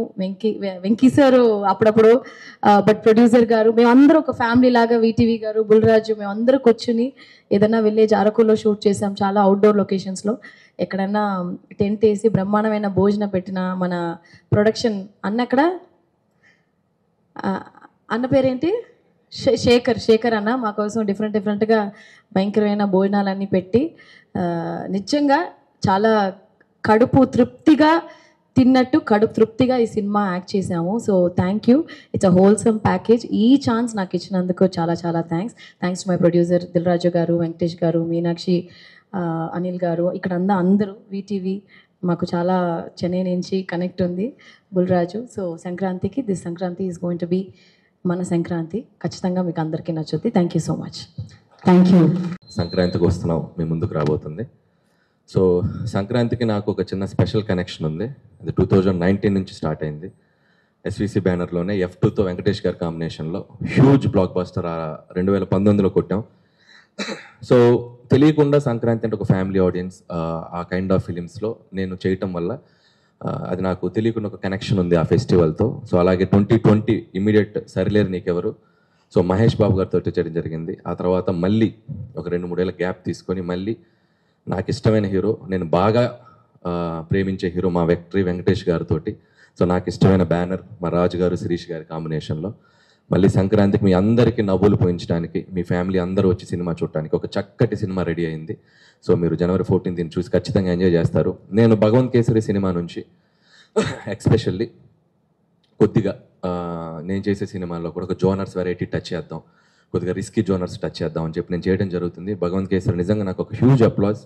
వెంకీ సార్ అప్పుడప్పుడు, బట్ ప్రొడ్యూసర్ గారు, మేమందరూ ఒక ఫ్యామిలీ లాగా, వీటీవీ గారు, బుల్రాజు, మేమందరూ కూర్చుని ఏదైనా విలేజ్ అరకులో షూట్ చేసాం, చాలా అవుట్డోర్ లొకేషన్స్లో. ఎక్కడన్నా టెంట్ వేసి బ్రహ్మాండమైన భోజనం పెట్టిన మన ప్రొడక్షన్ అన్న పేరేంటి, శేఖర్ అన్న మా కోసం డిఫరెంట్గా భయంకరమైన భోజనాలన్నీ పెట్టి నిజంగా చాలా కడుపు తృప్తిగా తిన్నట్టు కడుపు తృప్తిగా ఈ సినిమా యాక్ట్ చేసాము. So thank you, it's a wholesome package. ఈ ఛాన్స్ నాకు ఇచ్చినందుకు చాలా thanks to my producer Dil Raju గారు, వెంకటేష్ గారు, మీనాక్షి, అనిల్ గారు, ఇక్కడ అందరూ వీటీవీ మాకు చాలా చెన్నై నుంచి కనెక్ట్ ఉంది, బుల్రాజు. సో సంక్రాంతికి this Sankranti is going to be మన సంక్రాంతి. ఖచ్చితంగా మీకు అందరికీ నచ్చుద్ది. Thank you so much. Thank you. సంక్రాంతికి వస్తున్నాం, మీ ముందుకు రాబోతుంది. సో సంక్రాంతికి నాకు ఒక చిన్న స్పెషల్ కనెక్షన్ ఉంది. అది 2019 నుంచి స్టార్ట్ అయింది. ఎస్విసి బ్యానర్లోనే F2తో వెంకటేష్ గారి కాంబినేషన్లో హ్యూజ్ బ్లాక్ బస్టర్ 2019లో కొట్టాం. సో తెలియకుండా సంక్రాంతి అంటే ఒక ఫ్యామిలీ ఆడియన్స్, ఆ కైండ్ ఆఫ్ ఫిలిమ్స్లో నేను చేయటం వల్ల అది నాకు తెలియకుండా ఒక కనెక్షన్ ఉంది ఆ ఫెస్టివల్తో. సో అలాగే 2020 ఇమీడియట్ సరిలేరు నీకెవరు, సో మహేష్ బాబు గారితో చేయడం జరిగింది. ఆ తర్వాత మళ్ళీ ఒక 2-3 ఏళ్ళ గ్యాప్ తీసుకొని మళ్ళీ నాకు ఇష్టమైన హీరో, నేను బాగా ప్రేమించే హీరో మా వెంకటేష్ గారితో, సో నాకు ఇష్టమైన బ్యానర్ మా రాజు గారు, శిరీష్ గారి కాంబినేషన్లో మళ్ళీ సంక్రాంతికి మీ అందరికీ నవ్వులు పోయించడానికి, మీ ఫ్యామిలీ అందరూ వచ్చి సినిమా చూడటానికి ఒక చక్కటి సినిమా రెడీ అయింది. సో మీరు January 14 దీన్ని చూసి ఖచ్చితంగా ఎంజాయ్ చేస్తారు. నేను భగవంత్ కేసరి సినిమా నుంచి ఎక్స్పెషల్లీ కొద్దిగా నేను చేసే సినిమాల్లో కూడా ఒక జోనర్స్ వెరైటీ టచ్ చేద్దాం, కొద్దిగా రిస్కీ జోనర్స్ టచ్ చేద్దాం అని చెప్పి నేను చేయడం జరుగుతుంది. భగవంత్ కేసరి నిజంగా నాకు ఒక హ్యూజ్ అప్లాజ్.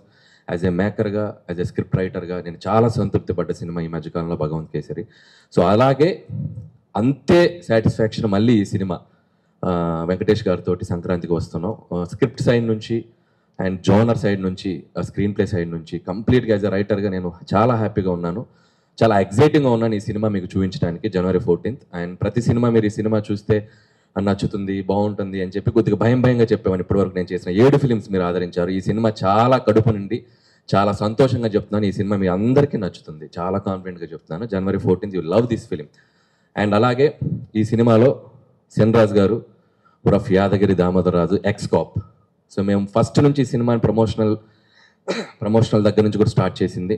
యాజ్ ఏ మేకర్గా, యాజ్ ఏ స్క్రిప్ట్ రైటర్గా నేను చాలా సంతృప్తి పడ్డ సినిమా ఈ మధ్యకాలంలో భగవంత్ కేసరి. సో అలాగే అంతే సాటిస్ఫాక్షన్ మళ్ళీ ఈ సినిమా వెంకటేష్ గారితో సంక్రాంతికి వస్తున్నాం. స్క్రిప్ట్ సైడ్ నుంచి అండ్ జోనర్ సైడ్ నుంచి, స్క్రీన్ ప్లే సైడ్ నుంచి కంప్లీట్గా యాజ్ ఎ రైటర్గా నేను చాలా హ్యాపీగా ఉన్నాను, చాలా ఎగ్జైటింగ్గా ఉన్నాను ఈ సినిమా మీకు చూపించడానికి January 14. అండ్ ప్రతి సినిమా మీరు ఈ సినిమా చూస్తే నచ్చుతుంది, బాగుంటుంది అని చెప్పి కొద్దిగా భయంగా చెప్పామని ఇప్పటివరకు నేను చేసిన 7 ఫిలిమ్స్ మీరు ఆదరించారు. ఈ సినిమా చాలా కడుపు నుండి చాలా సంతోషంగా చెప్తున్నాను, ఈ సినిమా మీ అందరికీ నచ్చుతుంది, చాలా కాన్ఫిడెంట్గా చెప్తున్నాను. January 14 you love this film. And అలాగే ఈ సినిమాలో సెన్రాజ్ గారు ఉరఫ్ యాదగిరి దామోదరరాజు ఎక్స్-కాప్. సో మేము ఫస్ట్ నుంచి ఈ సినిమాని ప్రమోషనల్ దగ్గర నుంచి కూడా స్టార్ట్ చేసింది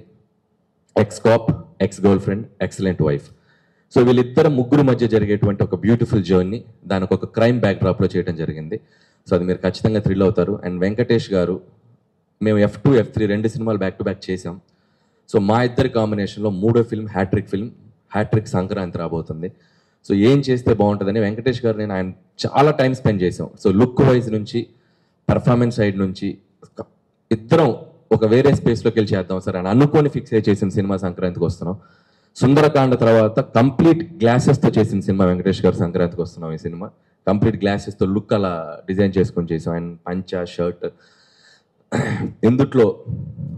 X-cap, X-girl friend, excellent wife. So వీళ్ళిద్దరు ముగ్గురు మధ్య జరిగేటువంటి ఒక బ్యూటిఫుల్ జర్నీ, దానికి ఒక క్రైమ్ బ్యాక్డ్రాప్లో చేయడం జరిగింది. సో అది మీరు ఖచ్చితంగా థ్రిల్ అవుతారు. అండ్ వెంకటేష్ గారు, మేము F2, F3 2 సినిమాలు బ్యాక్ టు బ్యాక్ చేసాం. సో మా ఇద్దరి కాంబినేషన్లో 3వ ఫిల్మ్ హ్యాట్రిక్ సంక్రాంతి రాబోతుంది. సో ఏం చేస్తే బాగుంటుందని వెంకటేష్ గారు నేను ఆయన చాలా టైం స్పెండ్ చేసాం. సో లుక్ వైజ్ నుంచి, పర్ఫార్మెన్స్ సైడ్ నుంచి ఇద్దరం ఒక వేరే స్పేస్లోకి వెళ్ళి చేద్దాం సార్ అని అనుకొని ఫిక్స్ అయ్యి చేసిన సినిమా సంక్రాంతికి వస్తున్నాం. సుందరకాండ తర్వాత కంప్లీట్ గ్లాసెస్తో చేసిన సినిమా వెంకటేష్ గారు సంక్రాంతికి వస్తున్నాం. ఈ సినిమా కంప్లీట్ గ్లాసెస్తో లుక్ అలా డిజైన్ చేసుకొని చేసాం. అండ్ పంచా, షర్ట్, ఇందుట్లో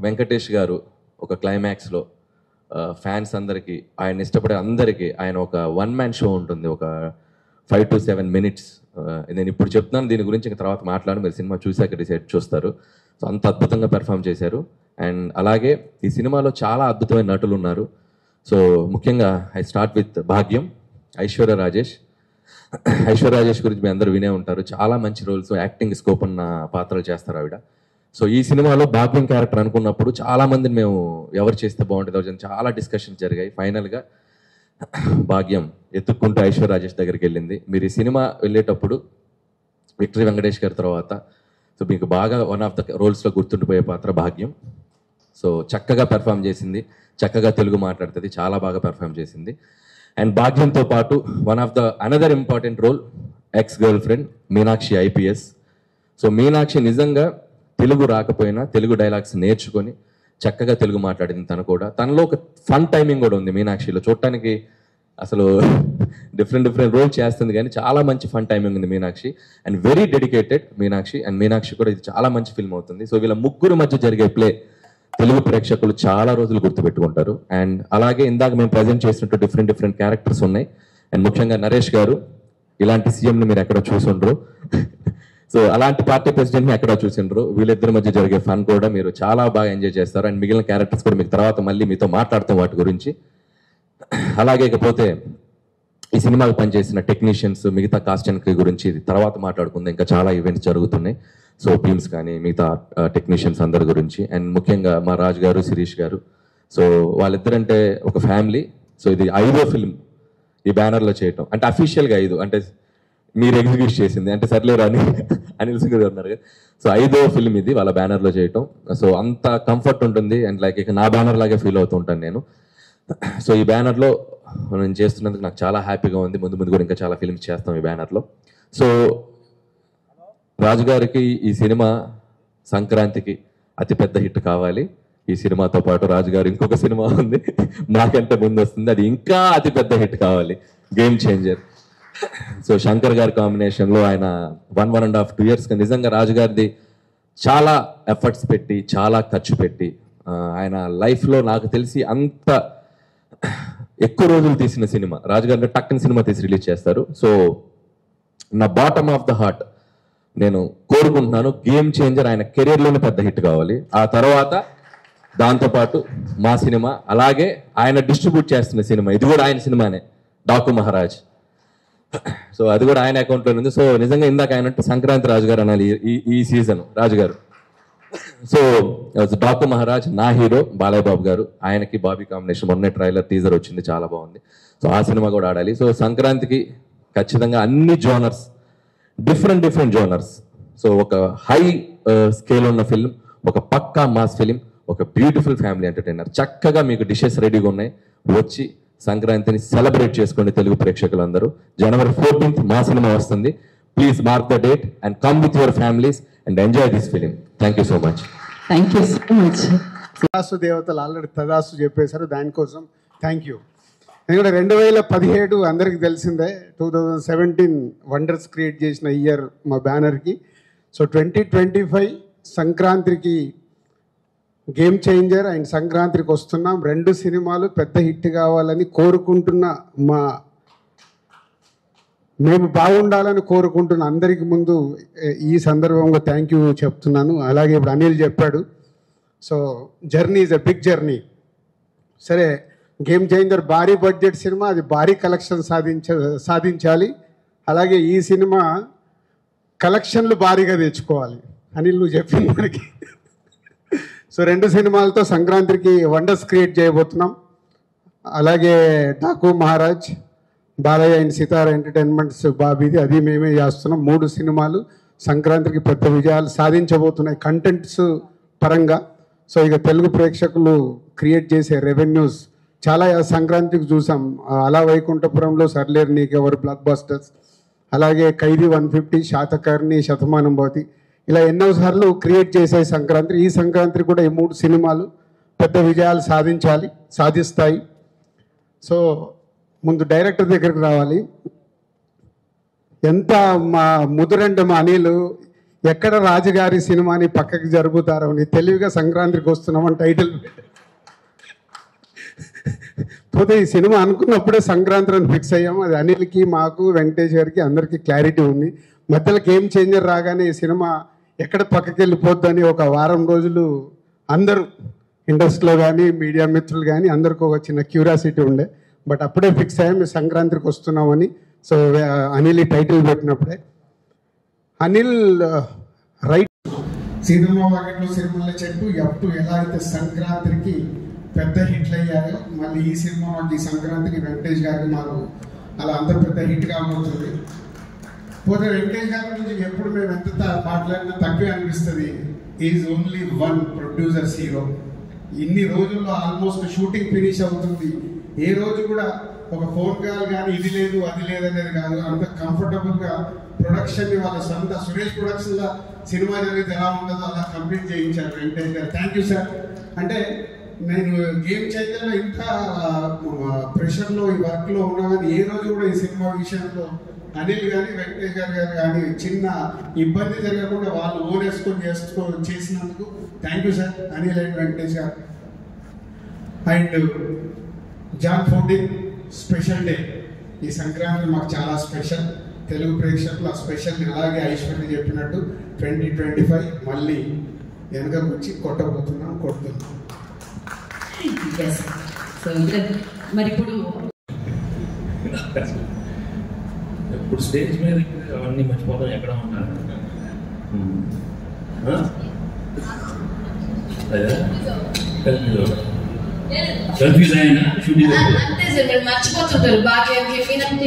వెంకటేష్ గారు ఒక క్లైమాక్స్లో ఫ్యాన్స్ అందరికీ, ఆయన ఇష్టపడే అందరికీ ఆయన ఒక 1-man షో ఉంటుంది, ఒక 5 to 7 minutes. నేను ఇప్పుడు చెప్తున్నాను, దీని గురించి ఇంకా తర్వాత మాట్లాడి మీరు సినిమా చూసాక డిసైడ్ చూస్తారు. సో అంత అద్భుతంగా పెర్ఫామ్ చేశారు. అండ్ అలాగే ఈ సినిమాలో చాలా అద్భుతమైన నటులు ఉన్నారు. సో ముఖ్యంగా ఐ స్టార్ట్ విత్ భాగ్యం, ఐశ్వర్య రాజేష్ గురించి మీ అందరూ వినే ఉంటారు. చాలా మంచి రోల్స్, యాక్టింగ్ స్కోప్ ఉన్న పాత్రలు చేస్తారు ఆవిడ. సో ఈ సినిమాలో భాగ్యం క్యారెక్టర్ అనుకున్నప్పుడు చాలా మందిని మేము ఎవరు చేస్తే బాగుంటుంది చాలా డిస్కషన్స్ జరిగాయి. ఫైనల్గా భాగ్యం ఎత్తుక్కుంటూ ఐశ్వర్య రాజేష్ దగ్గరికి వెళ్ళింది. మీరు ఈ సినిమా వెళ్ళేటప్పుడు విక్టరీ వెంకటేష్ గారి తర్వాత సో మీకు బాగా వన్ ఆఫ్ ద రోల్స్లో గుర్తుండిపోయే పాత్ర భాగ్యం. సో చక్కగా పెర్ఫామ్ చేసింది, చక్కగా తెలుగు మాట్లాడుతుంది, చాలా బాగా పెర్ఫామ్ చేసింది. అండ్ భాగ్యంతో పాటు one of the another important role ex girl friend Meenakshi IPS. So Meenakshi నిజంగా తెలుగు రాకపోయినా తెలుగు డైలాగ్స్ నేర్చుకొని చక్కగా తెలుగు మాట్లాడింది. తను కూడా, తనలో ఒక ఫన్ టైమింగ్ కూడా ఉంది మీనాక్షిలో. చూడటానికి అసలు డిఫరెంట్ రోల్ చేస్తుంది, కానీ చాలా మంచి ఫన్ టైమింగ్ ఉంది Meenakshi, and very dedicated Meenakshi. And Meenakshi కూడా ఇది చాలా మంచి ఫిల్మ్ అవుతుంది. సో వీళ్ళ ముగ్గురు మధ్య జరిగే ప్లే తెలుగు ప్రేక్షకులు చాలా రోజులు గుర్తుపెట్టుకుంటారు. అండ్ అలాగే ఇందాక మేము ప్రజెంట్ చేసినట్టు డిఫరెంట్ క్యారెక్టర్స్ ఉన్నాయి. అండ్ ముఖ్యంగా నరేష్ గారు ఇలాంటి సీఎంని మీరు ఎక్కడ చూసుండ్రు, సో అలాంటి పార్టీ ప్రెసిడెంట్ని ఎక్కడ చూసిండ్రు. వీళ్ళిద్దరి మధ్య జరిగే ఫన్ కూడా మీరు చాలా బాగా ఎంజాయ్ చేస్తారు. అండ్ మిగిలిన క్యారెక్టర్స్ కూడా మీకు తర్వాత మళ్ళీ మీతో మాట్లాడతాం వాటి గురించి. అలాగే ఇకపోతే ఈ సినిమాకి పనిచేసిన టెక్నీషియన్స్, మిగతా కాస్ట్ అండ్ క్రూ గురించి తర్వాత మాట్లాడుకుందాం. ఇంకా చాలా ఈవెంట్స్ జరుగుతున్నాయి. సో టీమ్స్ కానీ మిగతా టెక్నీషియన్స్ అందరి గురించి, అండ్ ముఖ్యంగా మా రాజు గారు, శిరీష్ గారు. సో వాళ్ళిద్దరంటే ఒక ఫ్యామిలీ. సో ఇది 5వ ఫిల్మ్ ఈ బ్యానర్లో చేయటం, అంటే అఫీషియల్గా 5, అంటే మీరు ఎగ్జిక్యూట్ చేసింది అంటే సర్లేరు అని అనిల్ సింగ్ గారు ఉన్నారు కదా. సో 5వ ఫిల్మ్ ఇది వాళ్ళ బ్యానర్లో చేయటం. సో అంత కంఫర్ట్ ఉంటుంది. అండ్ లైక్ ఇక నా బ్యానర్ లాగే ఫీల్ అవుతూ ఉంటాను నేను. సో ఈ బ్యానర్లో నేను చేస్తున్నందుకు నాకు చాలా హ్యాపీగా ఉంది. ముందు కూడా ఇంకా చాలా ఫిల్మ్స్ చేస్తాం ఈ బ్యానర్లో. సో రాజు గారికి ఈ సినిమా సంక్రాంతికి అతిపెద్ద హిట్ కావాలి. ఈ సినిమాతో పాటు రాజు గారు ఇంకొక సినిమా ఉంది మాకంటే ముందు వస్తుంది, అది ఇంకా అతిపెద్ద హిట్ కావాలి, గేమ్ చేంజర్. సో శంకర్ గారి కాంబినేషన్లో ఆయన 1.5-2 years నిజంగా రాజు గారిది చాలా ఎఫర్ట్స్ పెట్టి, చాలా ఖర్చు పెట్టి, ఆయన లైఫ్లో నాకు తెలిసి అంత ఎక్కువ రోజులు తీసిన సినిమా రాజు గారిని టక్కని సినిమా తీసి రిలీజ్ చేస్తారు. సో నా బాటమ్ ఆఫ్ ద హార్ట్ నేను కోరుకుంటున్నాను గేమ్ చేంజర్ ఆయన కెరీర్లోనే పెద్ద హిట్ కావాలి. ఆ తర్వాత దాంతోపాటు మా సినిమా, అలాగే ఆయన డిస్ట్రిబ్యూట్ చేస్తున్న సినిమా, ఇది కూడా ఆయన సినిమానే, డాకు మహారాజ్. సో అది కూడా ఆయన అకౌంట్లో ఉంది. సో నిజంగా ఇందాక ఆయన సంక్రాంతి రాజు గారు అనాలి ఈ సీజన్ రాజు గారు. సో డాకు మహారాజ్ నా హీరో బాలయ్య బాబు గారు, ఆయనకి బాబీ కాంబినేషన్. మొన్నే ట్రైలర్ టీజర్ వచ్చింది, చాలా బాగుంది. సో ఆ సినిమా కూడా ఆడాలి. సో సంక్రాంతికి ఖచ్చితంగా అన్ని జోనర్స్, డిఫరెంట్ జోనర్స్. సో ఒక హై స్కేల్ ఉన్న ఫిల్మ్, ఒక పక్కా మాస్ ఫిలిం, ఒక బ్యూటిఫుల్ ఫ్యామిలీ ఎంటర్టైనర్. చక్కగా మీకు డిషెస్ రెడీగా ఉన్నాయి, వచ్చి సంక్రాంతిని సెలబ్రేట్ చేసుకోండి తెలుగు ప్రేక్షకులందరూ. January 14th మా సినిమా వస్తుంది. Please mark the date and come with your families and enjoy this film. Thank you so much. Thank you so much. తదాసు దేవతలు ఆల్రెడీ తదాసు చెప్పేశారు, దానికోసం థ్యాంక్ యూ. ఎందుకంటే 2017 అందరికీ తెలిసిందే, 2017 వండర్స్ క్రియేట్ చేసిన ఇయర్ మా బ్యానర్కి. సో 2025 సంక్రాంతికి గేమ్ చేంజర్ అండ్ సంక్రాంతికి వస్తున్నాం. 2 సినిమాలు పెద్ద హిట్ కావాలని కోరుకుంటున్న మేము బాగుండాలని కోరుకుంటున్న అందరికి ముందు ఈ సందర్భంగా థ్యాంక్ యూ చెప్తున్నాను. అలాగే ఇప్పుడు అనిల్ చెప్పాడు, so journey is a big journey. సరే, గేమ్ చేంజర్ భారీ బడ్జెట్ సినిమా, అది భారీ కలెక్షన్ సాధించాలి. అలాగే ఈ సినిమా కలెక్షన్లు భారీగా తెచ్చుకోవాలి. అనిల్ నువ్వు చెప్పింది మనకి. సో 2 సినిమాలతో సంక్రాంతికి వండర్స్ క్రియేట్ చేయబోతున్నాం. అలాగే డాకు మహారాజ్, బాలయ్య అండ్ సితారా ఎంటర్టైన్మెంట్స్ బాబీది, అది మేమే చేస్తున్నాం. 3 సినిమాలు సంక్రాంతికి పెద్ద విజయాలు సాధించబోతున్నాయి కంటెంట్స్ పరంగా. సో ఇక తెలుగు ప్రేక్షకులు క్రియేట్ చేసే రెవెన్యూస్ చాలా సంక్రాంతికి చూసాం. అలా వైకుంఠపురంలో సర్లేరు నీకెవరు బ్లాక్ బస్టర్స్, అలాగే ఖైదీ 150, శాతకర్ణి, శతమానం భవతి, ఇలా ఎన్నోసార్లు క్రియేట్ చేసే సంక్రాంతి. ఈ సంక్రాంతి కూడా ఈ 3 సినిమాలు పెద్ద విజయాలు సాధిస్తాయి. సో ముందు డైరెక్టర్ దగ్గరికి రావాలి. ఎంత మా ముదురంటే మా అనిలు ఎక్కడ రాజుగారి సినిమాని పక్కకి జరుపుతారో అని తెలివిగా సంక్రాంతికి వస్తున్నామని టైటిల్ పోతే ఈ సినిమా అనుకున్నప్పుడే సంక్రాంతి అని ఫిక్స్ అయ్యాము. అది అనిల్కి, మాకు, వెంకటేష్ గారికి అందరికీ క్లారిటీ ఉంది. మధ్యలో గేమ్ చేంజర్ రాగానే ఈ సినిమా ఎక్కడ పక్కకి వెళ్ళిపోద్దని ఒక వారం రోజులు అందరూ ఇండస్ట్రీలో కానీ మీడియా మిత్రులు కానీ అందరికీ ఒక చిన్న క్యూరియాసిటీ ఉండే. బట్ అప్పుడే ఫిక్స్ అయ్యాము సంక్రాంతికి వస్తున్నామని. సో అనిల్ ఈ టైటిల్ పెట్టినప్పుడే అనిల్ రైట్ సీతమ్మ వాకిట్లో సిరిమల్ల చెట్టు అప్ ఎలా అయితే సంక్రాంతికి పెద్ద హిట్లు అయ్యాయో, మళ్ళీ ఈ సినిమా మాకు ఈ సంక్రాంతికి వెంకటేష్ గారికి మాకు అలా అంత పెద్ద హిట్ కాబోతుంది. పోతే వెంకటేష్ గారి గురించి ఎప్పుడు మేము ఎంత మాట్లాడినా తక్కువే అనిపిస్తుంది. Is only 1 producers hero. ఇన్ని రోజుల్లో ఆల్మోస్ట్ షూటింగ్ ఫినిష్ అవుతుంది. ఏ రోజు కూడా ఒక ఫోన్ కాల్ కానీ ఇది లేదు అది లేదనేది కాదు. అంత కంఫర్టబుల్గా ప్రొడక్షన్ వాళ్ళ సొంత సురేష్ ప్రొడక్షన్లో సినిమా జరిగితే ఎలా ఉంటుందో అలా కంప్లీట్ చేయించారు వెంకటేష్ గారు. Thank you sir. అంటే నేను గేమ్ చేంజర్లో ఇంత ప్రెషర్లో ఈ వర్క్లో ఉన్నా కానీ ఏ రోజు కూడా ఈ సినిమా విషయంలో అనిల్ కానీ వెంకటేష్ గారు కానీ చిన్న ఇబ్బంది జరగకుండా వాళ్ళు ఓన్ చేసినందుకు thank you sir Anil and Venkatesh garu. And Jan 14 special day. ఈ సంక్రాంతి మాకు చాలా స్పెషల్. తెలుగు ప్రేక్షకులు ఆ స్పెషల్ని అలాగే ఐశ్వర్య చెప్పినట్టు 2025 మళ్ళీ వెనక వచ్చి కొట్టబోతున్నాం, కొడుతున్నాం. మరి ఇప్పుడు స్టేజ్ మీద అవన్నీ మర్చిపోతాం ఎక్కడ ఉన్నారు. కన్ఫ్యూజ్ అయినా షూటింగ్ అంతే సార్, మీరు మర్చిపోతుంటారు. భాగ్యంకి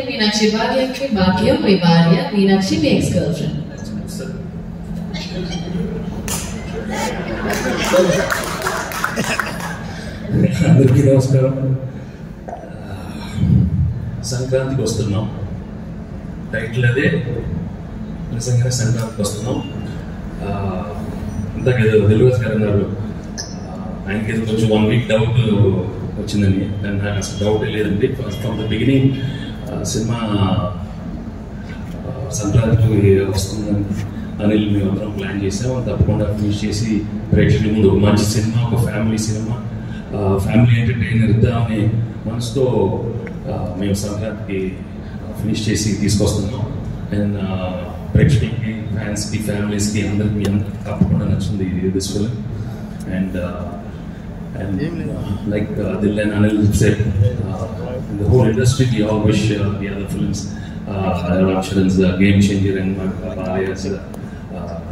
మీనాక్షి, భాగ్యంకి భాగ్యం మీ భార్య, మీనాక్షి మీ ఎక్స్ గర్ల్ ఫ్రెండ్. అందరికీ నమస్కారం. సంక్రాంతికి వస్తున్నాం, టైటిల్ అదే, నిజంగానే సంక్రాంతికి వస్తున్నాం. ఇంతకేదో తెలుగు గారు అన్నారు, ఆయనకి ఏదో కొంచెం 1 వీక్ డౌట్ వచ్చిందని. దాన్ని నాకు అసలు డౌటే లేదండి. ఫ్రమ్ ద బిగినింగ్ సినిమా సంక్రాంతికి వస్తుందని అనిల్ మేమందరం ప్లాన్ చేసాం. తప్పకుండా ఫినిష్ చేసి ప్రేక్షకుల ముందు ఒక మంచి సినిమా, ఒక ఫ్యామిలీ సినిమా, ఫ్యామిలీ ఎంటర్టైనర్ ఇద్దామనే మనసుతో మేము సంక్రాంతికి ఫినిష్ చేసి తీసుకొస్తున్నాం. అండ్ ప్రేక్షకులకి, ఫ్యాన్స్కి, ఫ్యామిలీస్కి అందరికి తప్పకుండా నచ్చింది this film. And like Dil and Anil said, in the whole industry we all wish the other films, Ramcharan's Game Changer and Balaya's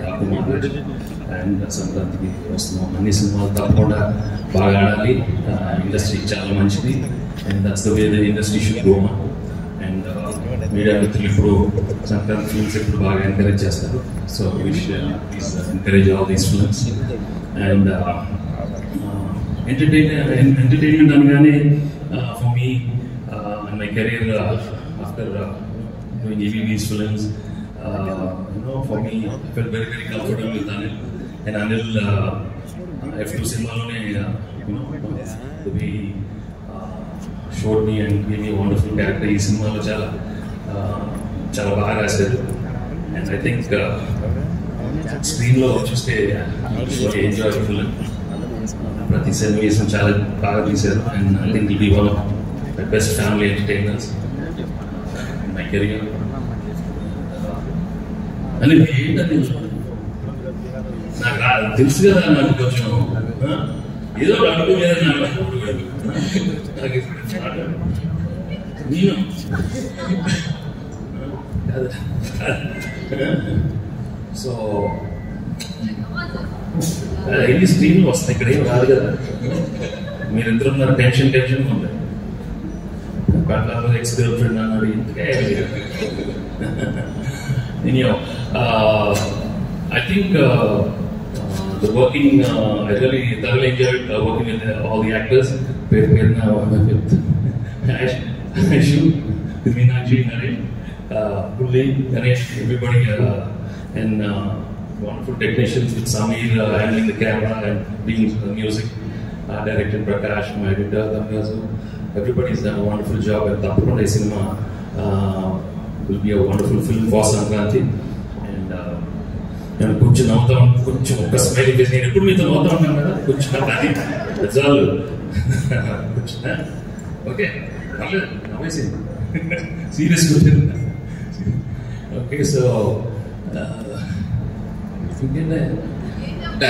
Rakumaraj and Sankrantiki vastunam. Anni cinemalu tappకుండా బాగా ఆడాలి. ఇండస్ట్రీ చాలా మంచిది, and that's the way the industry should go on. And media మిత్రులు ఇప్పుడు Sankranti films ఇప్పుడు బాగా encourage చేస్తారు. So wish please encourage all these films. And entertainment అనగానే for me in my career after doing these films, for me I felt very comfortable with Anil. And Anil F2 సినిమాలోనే the way he showed me and gave me a wonderful character. ఈ సినిమాలో చాలా బాగా రాశారు. And I think స్క్రీన్లో చూస్తే enjoy film. ప్రతి సన్నివేశం చాలా బాగా తీశారు. And I think it be one of the best family entertainers in my career. అని ఏంటని నాకు తెలుసు కదా, నాకు కొంచెం ఏదో అనుకోలేదు. నేను సో ఎన్ని స్క్రీన్లు వస్తాయి, ఇక్కడ ఏం రాదు కదా. మీరిద్దరు ఉన్నారు, టెన్షన్ ఉంది. ఎక్స్ గర్ల్ ఫ్రెండ్ అన్నాడు, ఇంతకే I think the working, I really thoroughly enjoyed working with all the actors. With Aishu, with Meenakshi, Naresh, Kulli, Ganesh, everybody, and wonderful technicians with Samir handling the camera and being the music, director Prakash, my editor Damyazu. Everybody's done a wonderful job, and Tappakonda cinema will be a wonderful film for Sankranti. And నేను కొంచెం నవ్వుతాం, కొంచెం ఒక smile face. నేను ఎప్పుడు మీతో నవ్వుతా ఉన్నాను కదా, కొంచెం అది చాలు. ఓకే, పర్లేదు, నవ్వేసింది. Serious okay. So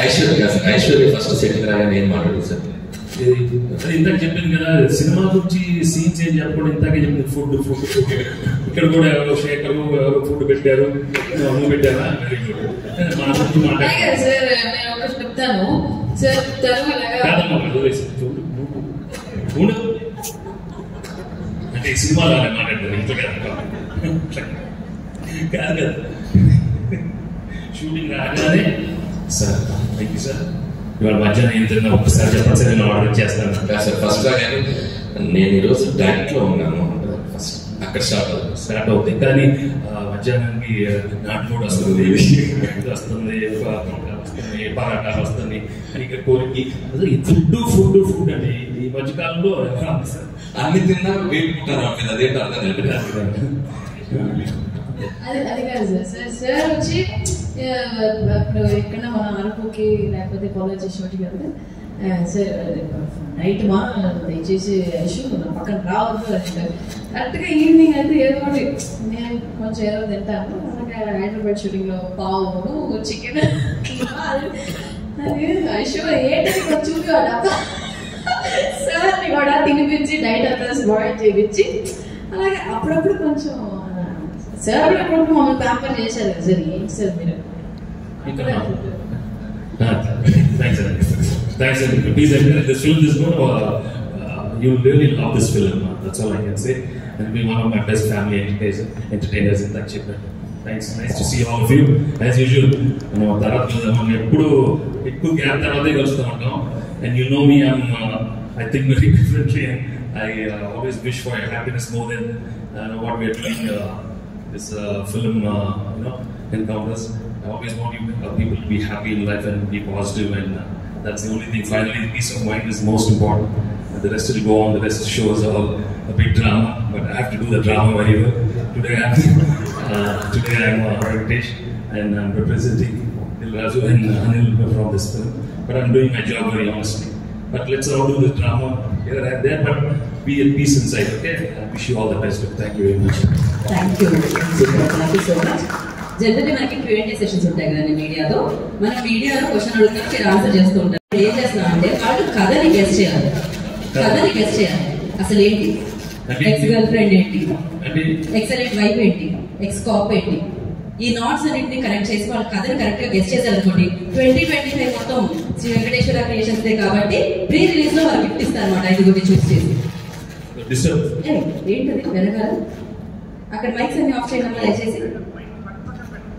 Aishwarya first settle రాగానే ఏం మాట్లాడదు సార్? ఇందాక చెప్పింది కదా, సినిమా గురించి సీన్స్ ఏం చెప్పకుండా ఇందాకే చెప్పింది. ఫుడ్ ఇక్కడ కూడా ఎవరో శేఖర్ ఎవరో ఫుడ్ పెట్టారు, అమ్మ పెట్టారా? మన గురించి మాట్లాడారు. అంటే ఈ సినిమాలో మాట్లాడారు, ఇంట్లో కాదు కదా. షూటింగ్ రాగానే సార్ థ్యాంక్ యూ సార్, ఇవాళ మధ్యాహ్నం ఏం తిన్నా ఒక్కసారి చెప్పండి సార్, నేను ఆర్డర్ చేస్తాను సార్. ఫస్ట్ కానీ నేను ఈరోజు డైరెక్ట్లో ఉన్నాను, ఫస్ట్ అక్కడ స్టార్ట్ అవుతుంది. కానీ మధ్యాహ్నానికి నాటు కూడా వస్తుంది, వస్తుంది, పరాటాలు వస్తుంది, ఇక కోరికి అసలు ఈ ఫుడ్ అండి ఈ మధ్యకాలంలో అన్ని తిన్నా వేడుకుంటారు అదేంటో అర్థం అది కాదు సార్. సార్ వచ్చి ఇప్పుడు ఎక్కడ మన అరకుకి లేకపోతే కాలేజ్ షూటింగ్ వెళ్తే సార్ నైట్ మా దయచేసి యశు నా పక్కన రావద్దు అంటారు. కరెక్ట్గా ఈవినింగ్ అయితే ఏదో ఒకటి నేను కొంచెం ఏదో తింటాను. అలాగే హైదరాబాద్ షూటింగ్లో పావును చికెన్ అది యశు ఏంటని కొంచెం చూపేవాడు. సార్ని కూడా తినిపించి డైట్ అంతా స్పాయిల్ చేయించి అలాగే అప్పుడప్పుడు కొంచెం సార్ అప్పుడప్పుడు మమ్మల్ని ప్యాంపర్ చేశారు కదా సార్. ఏంటి సార్ మీరు Thanks, please. This film is good. You'll really love this film. That's all I can say. And be one of my best family entertainers in that chip. Thanks. Nice to see all of you. As usual, మనం ఎప్పుడు ఎక్కువ gap తర్వాతే కలుస్తూ ఉంటాం. And you know me, I think very differently. And I always wish for your happiness more than what we are doing. This film, encounters. I always want you people to be happy in life and be positive, and that's the only thing. Finally, peace of mind is most important. The rest will go on. The rest shows are a big drama, but I have to do the drama very well. Today I'm Venkatesh, and I'm representing Dil Raju and Anil from this film. But I'm doing my job very honestly. But let's all do the drama here and there, but be at peace inside. Okay? I wish you all the best. Thank you very much. Thank you so much. Generally మనకి Q&A sessions ఉంటాయి కదండి మీడియాతో. మన మీడియాలో question అడుగుతాం, మీరు answer చేస్తూ ఉంటారు. ఏం చేస్తున్నాం అంటే వాళ్ళు కథని గెస్ట్ చేయాలి. అసలు ఏంటి, ఎక్స్ గర్ల్ ఫ్రెండ్ ఏంటి, ఎక్సలెంట్ వైఫ్ ఏంటి, ఎక్స్ కాప్ ఏంటి, ఈ నాట్స్ అన్నింటినీ కనెక్ట్ చేసి వాళ్ళు కథని కరెక్ట్ గా గెస్ట్ చేశారు అనుకోండి. 2025 మొత్తం శ్రీ వెంకటేశ్వర క్రియేషన్స్ డే కాబట్టి ప్రీ రిలీజ్ లో వాళ్ళు గిఫ్ట్ ఇస్తారు అనమాట. 5 చూస్ చేసి ఏంటది వెనకాల అక్కడ మైక్స్ అన్ని ఆఫ్ చేయడం వల్ల చేసి.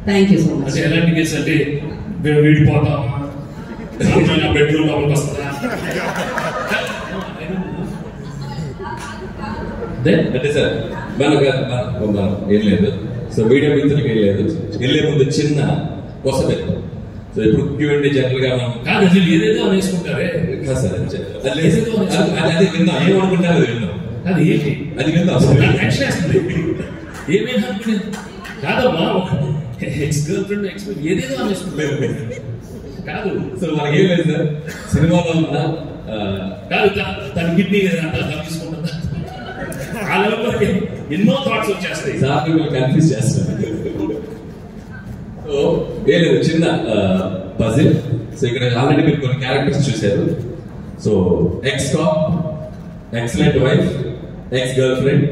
Thank you so much. ఎలాంటి కేసు అంటే మేము విడిపోతాం, బెడ్రూమ్ లోపలికి వస్తుందా, అంటే సార్ ఏం లేదు. సో మీడియా మిత్రులకి ఏం లేదు. వెళ్ళే ముందు చిన్న వసతి. సో ఇప్పుడు Q&A జనరల్ గా మనం కాదు ఏదేదో అనేసుకుంటారే సార్ అది విందాం. ఏమనుకుంటారు అది విందాం. అది ఏంటి అది విందాం. టెన్షన్ వేస్తుంది. ఏమేమి అనుకునేది కాదమ్మా. ఎక్స్ గర్ల్ ఫ్రెండ్ ఏదేదో అనేసుకుంటారు కాదు. సో మనకి ఏం లేదు సార్. సినిమాలో ఉన్న కాదు తన కిడ్నీ తీసుకుంటుందా ఆ లెవెల్లో ఎన్నో థాట్స్ వచ్చేస్తాయి. సార్ మిమ్మల్ని కన్ఫ్యూజ్ చేస్తారు. సో ఏం లేదు, చిన్న పజిల్. సో ఇక్కడ ఆల్రెడీ మీరు కొన్ని క్యారెక్టర్స్ చూశారు. So X cap, excellent wife, ex girl friend,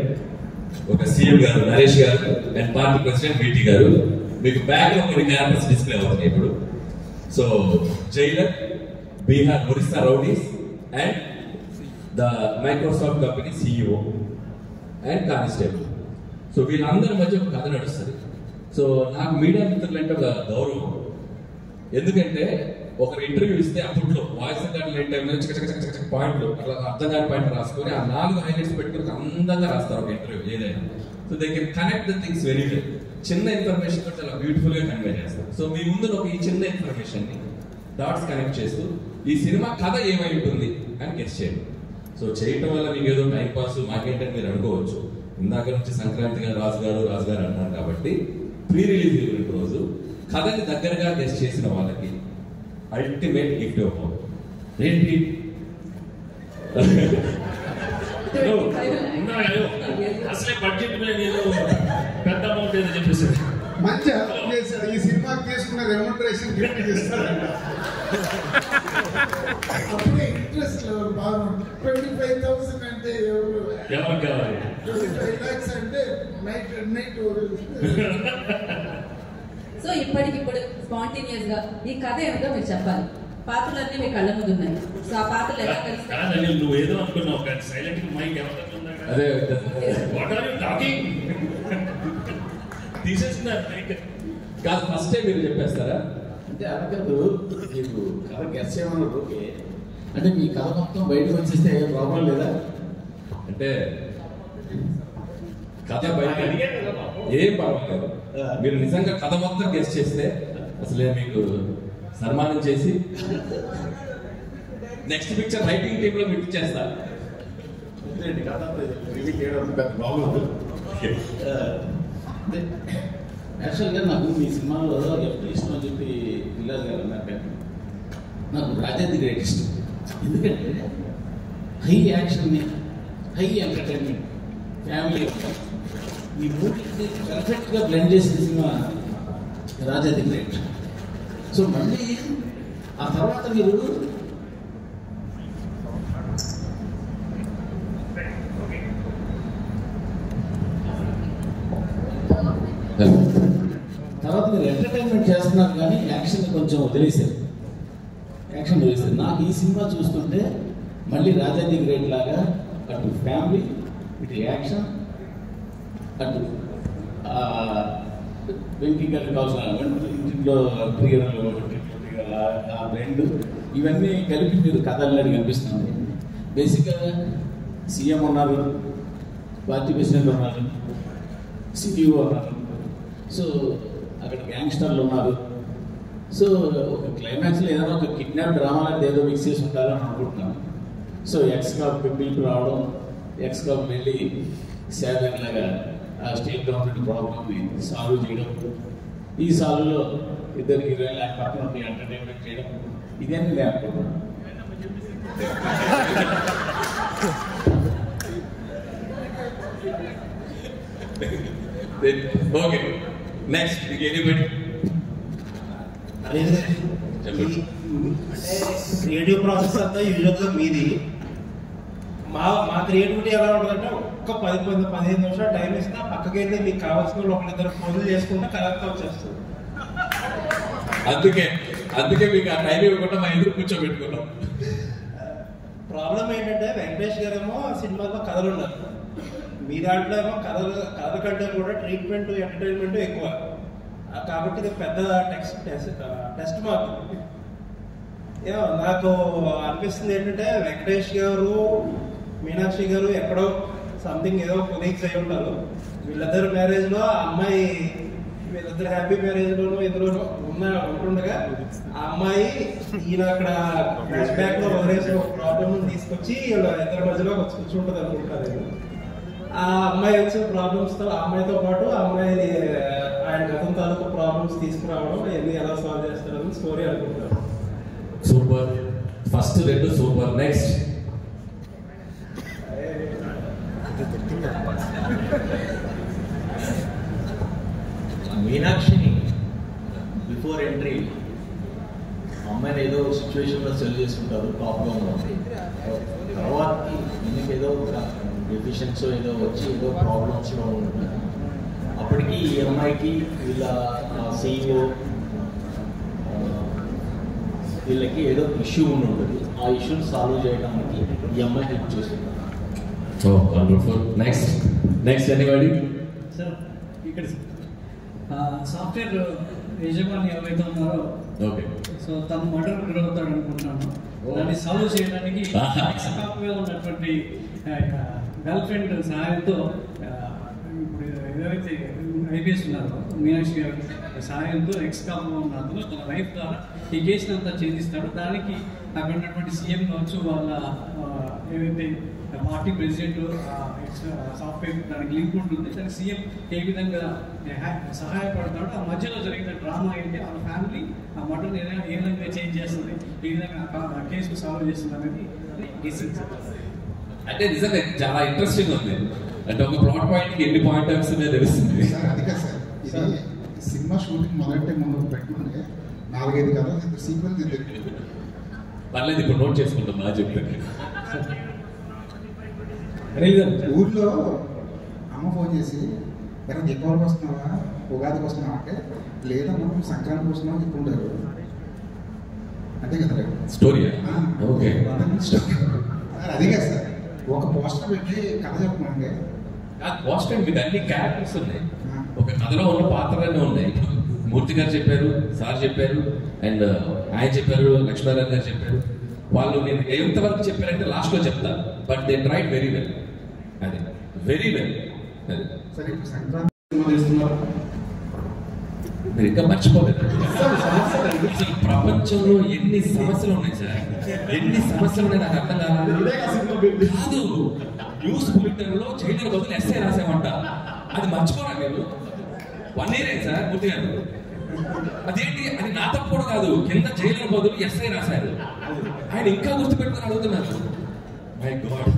ఒక సీఎం గారు నరేష్ గారు అండ్ పార్టీ ప్రెసిడెంట్ వీటీ గారు. మీకు బ్యాక్ లో కొన్ని క్యారెక్టర్స్ డిస్ప్లే అవుతున్నాయి ఇప్పుడు. So Jailer, Bihar Orissa rowdies and the Microsoft company CEO and constable. So వీళ్ళందరి మధ్య ఒక కథ నడుస్తుంది. సో నాకు మీడియా మిత్రులంటే ఒక గౌరవం. ఎందుకంటే ఒకరు ఇంటర్వ్యూ ఇస్తే అప్పట్లో వాయిస్ రికార్డులు పాయింట్లు అట్లా అర్థం కాని పాయింట్ రాసుకొని ఆ 4 హైలైట్స్ పెట్టుకుని అందంగా రాస్తారు ఒక ఇంటర్వ్యూ ఏదైనా. So they can connect the things very well. చిన్న ఇన్ఫర్మేషన్ కూడా చాలా బ్యూటిఫుల్ గా కన్వే చేస్తారు. సో మీ ముందు ఒక ఈ చిన్న ఇన్ఫర్మేషన్ ని డాట్స్ కనెక్ట్ చేస్తూ ఈ సినిమా కథ ఏమై ఉంటుంది అని గెస్ చేయండి. సో చేయటం వల్ల మీకు ఏదో టైం పాస్ మాకేంటని మీరు అనుకోవచ్చు. ఇందాక నుంచి సంక్రాంతి గారు రాజు గారు అన్నారు కాబట్టి ప్రీ రిలీజ్ ఈవెంట్ రోజు కథని దగ్గరగా గెస్ చేసిన వాళ్ళకి అల్టిమేట్ గిఫ్ట్ ఇవ్వబోదు. ఏంటి అసలే బడ్జెట్ మీద ఏదో పెద్ద అమౌంట్ ఏదో చెప్పేసారు. మంచిగా ఈ సినిమాకి తీసుకున్న రెమ్యూనరేషన్ గిఫ్ట్ చేస్తారంట. అప్పుడే ఇంట్రెస్ట్ లెవెల్ బాగుంది. 25,000 అంటే ఎవరు కావాలి? 25 lakhs అంటే నైట్ సో ఇప్పటికిప్పుడు స్పాంటేనియస్ గా ఈ కథ ఏమిటో మీరు చెప్పాలి. పాత్రలన్నీ మీ కళ్ళ ముందు ఉన్నాయి. సో ఆ పాత్రలు ఎలా కలుస్తాయి? నువ్వు ఏదో అనుకున్నావు కానీ సైలెంట్ మైక్ ఎవరు తీసేస్తున్నారు మైక్ కాదు. ఫస్ట్ టైం మీరు చెప్పేస్తారా? అంటే అనకదు మీకు కథ గెస్ చేయమని ఓకే. అంటే మీ కథ మొత్తం బయటకు వచ్చేస్తే ఏం ప్రాబ్లం లేదా? అంటే కథ బయట ఏం పర్వాలేదు. మీరు నిజంగా కథ మొత్తం గెస్ చేస్తే అసలే మీకు సన్మానం చేసి నెక్స్ట్ పిక్చర్ రైటింగ్ టీంలో పెట్టించేస్తా. యాక్చువల్గా నాకు మీ సినిమాలో ఎప్పుడు ఇష్టం అని చెప్పి పిల్లలు గారు అన్నారు. నాకు రాజాది గ్రేట్ ఇష్టం. ఎందుకంటే హై యాక్షన్ని, హై ఎంటర్టైన్మెంట్, ఫ్యామిలీ ఈ మూవీకి పర్ఫెక్ట్గా బ్లెండ్ చేసిన సినిమా రాజాది గ్రేట్. సో మళ్ళీ ఆ తర్వాత మీరు ఎంటర్టైన్మెంట్ చేస్తున్నారు కానీ యాక్షన్ కొంచెం వదిలేశారు. నాకు ఈ సినిమా చూస్తుంటే మళ్ళీ రాజాది గ్రేట్ లాగా అటు ఫ్యామిలీ, ఇటు యాక్షన్, అటు వెంకీ గారికి కావాల్సిన ఇంట్లో ట్రిగర్లు ఆ బ్రెండ్ ఇవన్నీ కలిపి మీరు కథలని కనిపిస్తుంది. బేసిక్గా సీఎం ఉన్నారు, పార్టీ ప్రెసిడెంట్ ఉన్నారు, సిఇఓ ఉన్నారు, సో అక్కడ గ్యాంగ్స్టర్లు ఉన్నారు. సో ఒక క్లైమాక్స్లో ఏదైనా ఒక కిడ్నాప్ డ్రామా అనేది ఏదో మిక్స్ చేసి ఉంటారని అనుకుంటున్నాను. సో ఎక్స్ కాప్ పిలుపు రావడం, ఎక్స్ కాప్ వెళ్ళి సేవన్ లాగా ఆ స్టేట్ గవర్నమెంట్ ప్రాబ్లమ్ని సాల్వ్ చేయడం, ఈ సాల్వ్లో ఇద్దరు హీరోయిన్లు ఆయన పక్కన ఉండి ఎంటర్టైన్మెంట్ చేయడం, ఇదేంటి నేను అనుకుంటున్నాను. ఓకే నెక్స్ట్ ఎనీబడి అంటే క్రియేటివ్ ప్రాసెస్ అంతా యూజువల్గా మీది. మా క్రియేటివిటీ ఎలా ఉంటుందంటే ఒక్క 10-15 నిమిషాలు టైం ఇస్తా పక్కకైతే మీకు కావాల్సిన వాళ్ళు ఒకరిద్దరు ఫోన్లు చేసుకుంటే కరెక్ట్గా వచ్చేస్తుంది. అందుకే మీకు ఆ టైం ఇవ్వకుండా మా ఎదురు కూర్చోబెట్టుకున్నాం. ప్రాబ్లం ఏంటంటే వెంకటేష్ గారేమో సినిమాలో కథలు ఉన్నారు, మీ దాంట్లో ఏమో కథల కంటే కూడా ట్రీట్మెంట్, ఎంటర్టైన్మెంట్ ఎక్కువ. కాబట్టి ఇది పెద్ద టెస్ట్ మార్క్. నాకు అనిపిస్తుంది ఏంటంటే వెంకటేష్ గారు, మీనాక్షి గారు ఎక్కడో సంథింగ్ ఏదో కొలీగ్స్ అయి ఉంటారు. వీళ్ళిద్దరు మ్యారేజ్లో అమ్మాయి, వీళ్ళిద్దరు హ్యాపీ మ్యారేజ్లోనూ ఎదురులో ఉంటుండగా ఆ అమ్మాయి ఈయన అక్కడ ఫ్లాష్ బ్యాక్ లో వదిలేసిన ఒక ప్రాబ్లమ్ తీసుకొచ్చి వీళ్ళ ఇద్దరి మధ్యలో కూర్చుంటుంది అనుకుంటారు. ఆ అమ్మాయి వచ్చిన ప్రాబ్లమ్స్ తో, ఆ అమ్మాయితో పాటు ఆ అమ్మాయిని ఆయన గతం తాలూకు ప్రాబ్లమ్స్ తీసుకురావడం, అవన్నీ ఎలా సాల్వ్ చేస్తారని స్టోరీ అనుకుంటారు. సూపర్, ఫస్ట్ రెండు సూపర్. నెక్స్ట్ మీనాక్షిని బిఫోర్ ఎంట్రీ అమ్మాయిని ఏదో సిచ్యువేషన్లో సెల్ చేసుకుంటారు, టాప్గా ఉంటుంది. తర్వాత ఈయనకి ఏదో డెఫిషియన్సీ ఏదో వచ్చి ఏదో ప్రాబ్లమ్స్లో ఉంటుంది. అప్పటికి ఈ అమ్మాయికి వీళ్ళ సిఇఓ వీళ్ళకి ఏదో ఇష్యూ ఉండి ఉంటుంది. ఆ ఇష్యూని సాల్వ్ చేయడానికి ఈ అమ్మాయి హెల్ప్ చేస్తుంది. Next anybody? సార్ ఇక్కడ సాఫ్ట్వేర్ యజమాని ఎవరైతే ఉన్నారో, సో తను మర్డర్ గురవుతాడు అనుకుంటున్నాను. దాన్ని సాల్వ్ చేయడానికి ఎక్స్కాప్గా ఉన్నటువంటి గర్ల్ ఫ్రెండ్ సహాయంతో, ఇప్పుడు ఎవరైతే ఐపీఎస్ ఉన్నారో మీనాక్షి గారి సహాయంతో ఎక్స్కాప్గా ఉన్న అతను తన వైఫ్ ద్వారా ఈ కేసుని అంతా ఛేదిస్తాడు. దానికి అక్కడ ఉన్నటువంటి సీఎం కావచ్చు, వాళ్ళ ఏవైతే పార్టీ ప్రెసిడెంట్, సాఫ్ట్వేర్ దానికి లింక్ ఉంటుంది. దానికి సీఎం ఏ విధంగా సహాయపడతాడో, ఆ మధ్యలో జరిగిన డ్రామా ఏంటి, ఆ ఫ్యామిలీ ఆ మటన్ ఏ విధంగా చేంజ్ చేస్తుంది, ఏ విధంగా ఆ కేసు సాల్వ్ చేస్తుంది అనేది గెస్సింగ్. అంటే నిజంగా చాలా ఇంట్రెస్టింగ్ ఉంది. అంటే ఒక ప్లాట్ పాయింట్ ఎన్ని పాయింట్స్ తెలుస్తుంది. సినిమా షూటింగ్ మొదటి ముందు పెట్టుకుంటే 4-5 కథలు సీక్వెల్ పర్లేదు, ఇప్పుడు నోట్ చేసుకుంటాం. బాగా చెప్పాను. ఊర్లో అమ్మ ఫోన్ చేసి మరి దీపావళికి వస్తున్నావా, ఉగాదికి వస్తున్నావా అంటే లేదమ్మా మేము సంక్రాంతికి వస్తున్నామని చెప్పుకుంటారు. అంతే కదా స్టోరీ. ఓకే, అదే కదా సార్. ఒక పోస్టర్ పెట్టి కథ చెప్పమంటే పోస్టర్ మీకు అన్ని క్యారెక్టర్స్ ఉన్నాయి, ఒక కథలో ఉన్న పాత్రలన్నీ ఉన్నాయి. మూర్తి గారు చెప్పారు, సార్ చెప్పారు, అండ్ ఆయన చెప్పారు, లక్ష్మీనారాయణ గారు చెప్పారు. వాళ్ళు నేను ఎంతవరకు చెప్పారంటే లాస్ట్ లో చెప్తాను, but they tried very well. అది వెరీ వెల్. సరే సంక్రాంతి మీరు ఇంకా మర్చిపోలేదు. అసలు ప్రపంచంలో ఎన్ని సమస్యలు ఉన్నాయి సార్, ఎన్ని సమస్యలు ఉన్నాయి నాకు అర్థం కాదు. న్యూస్ బులెటిన్ లో జైలర్ బదులు ఎస్ఐ రాసామంట, అది మర్చిపోరా మీరు? 1 year సార్ పూర్తిగా. అదేంటి, అది నా తప్పు కూడా కాదు, కింద జైలర్ బదులు ఎస్ఐ రాశారు. ఆయన ఇంకా గుర్తుపెట్టుకుని అడుగుతున్నారు. My God.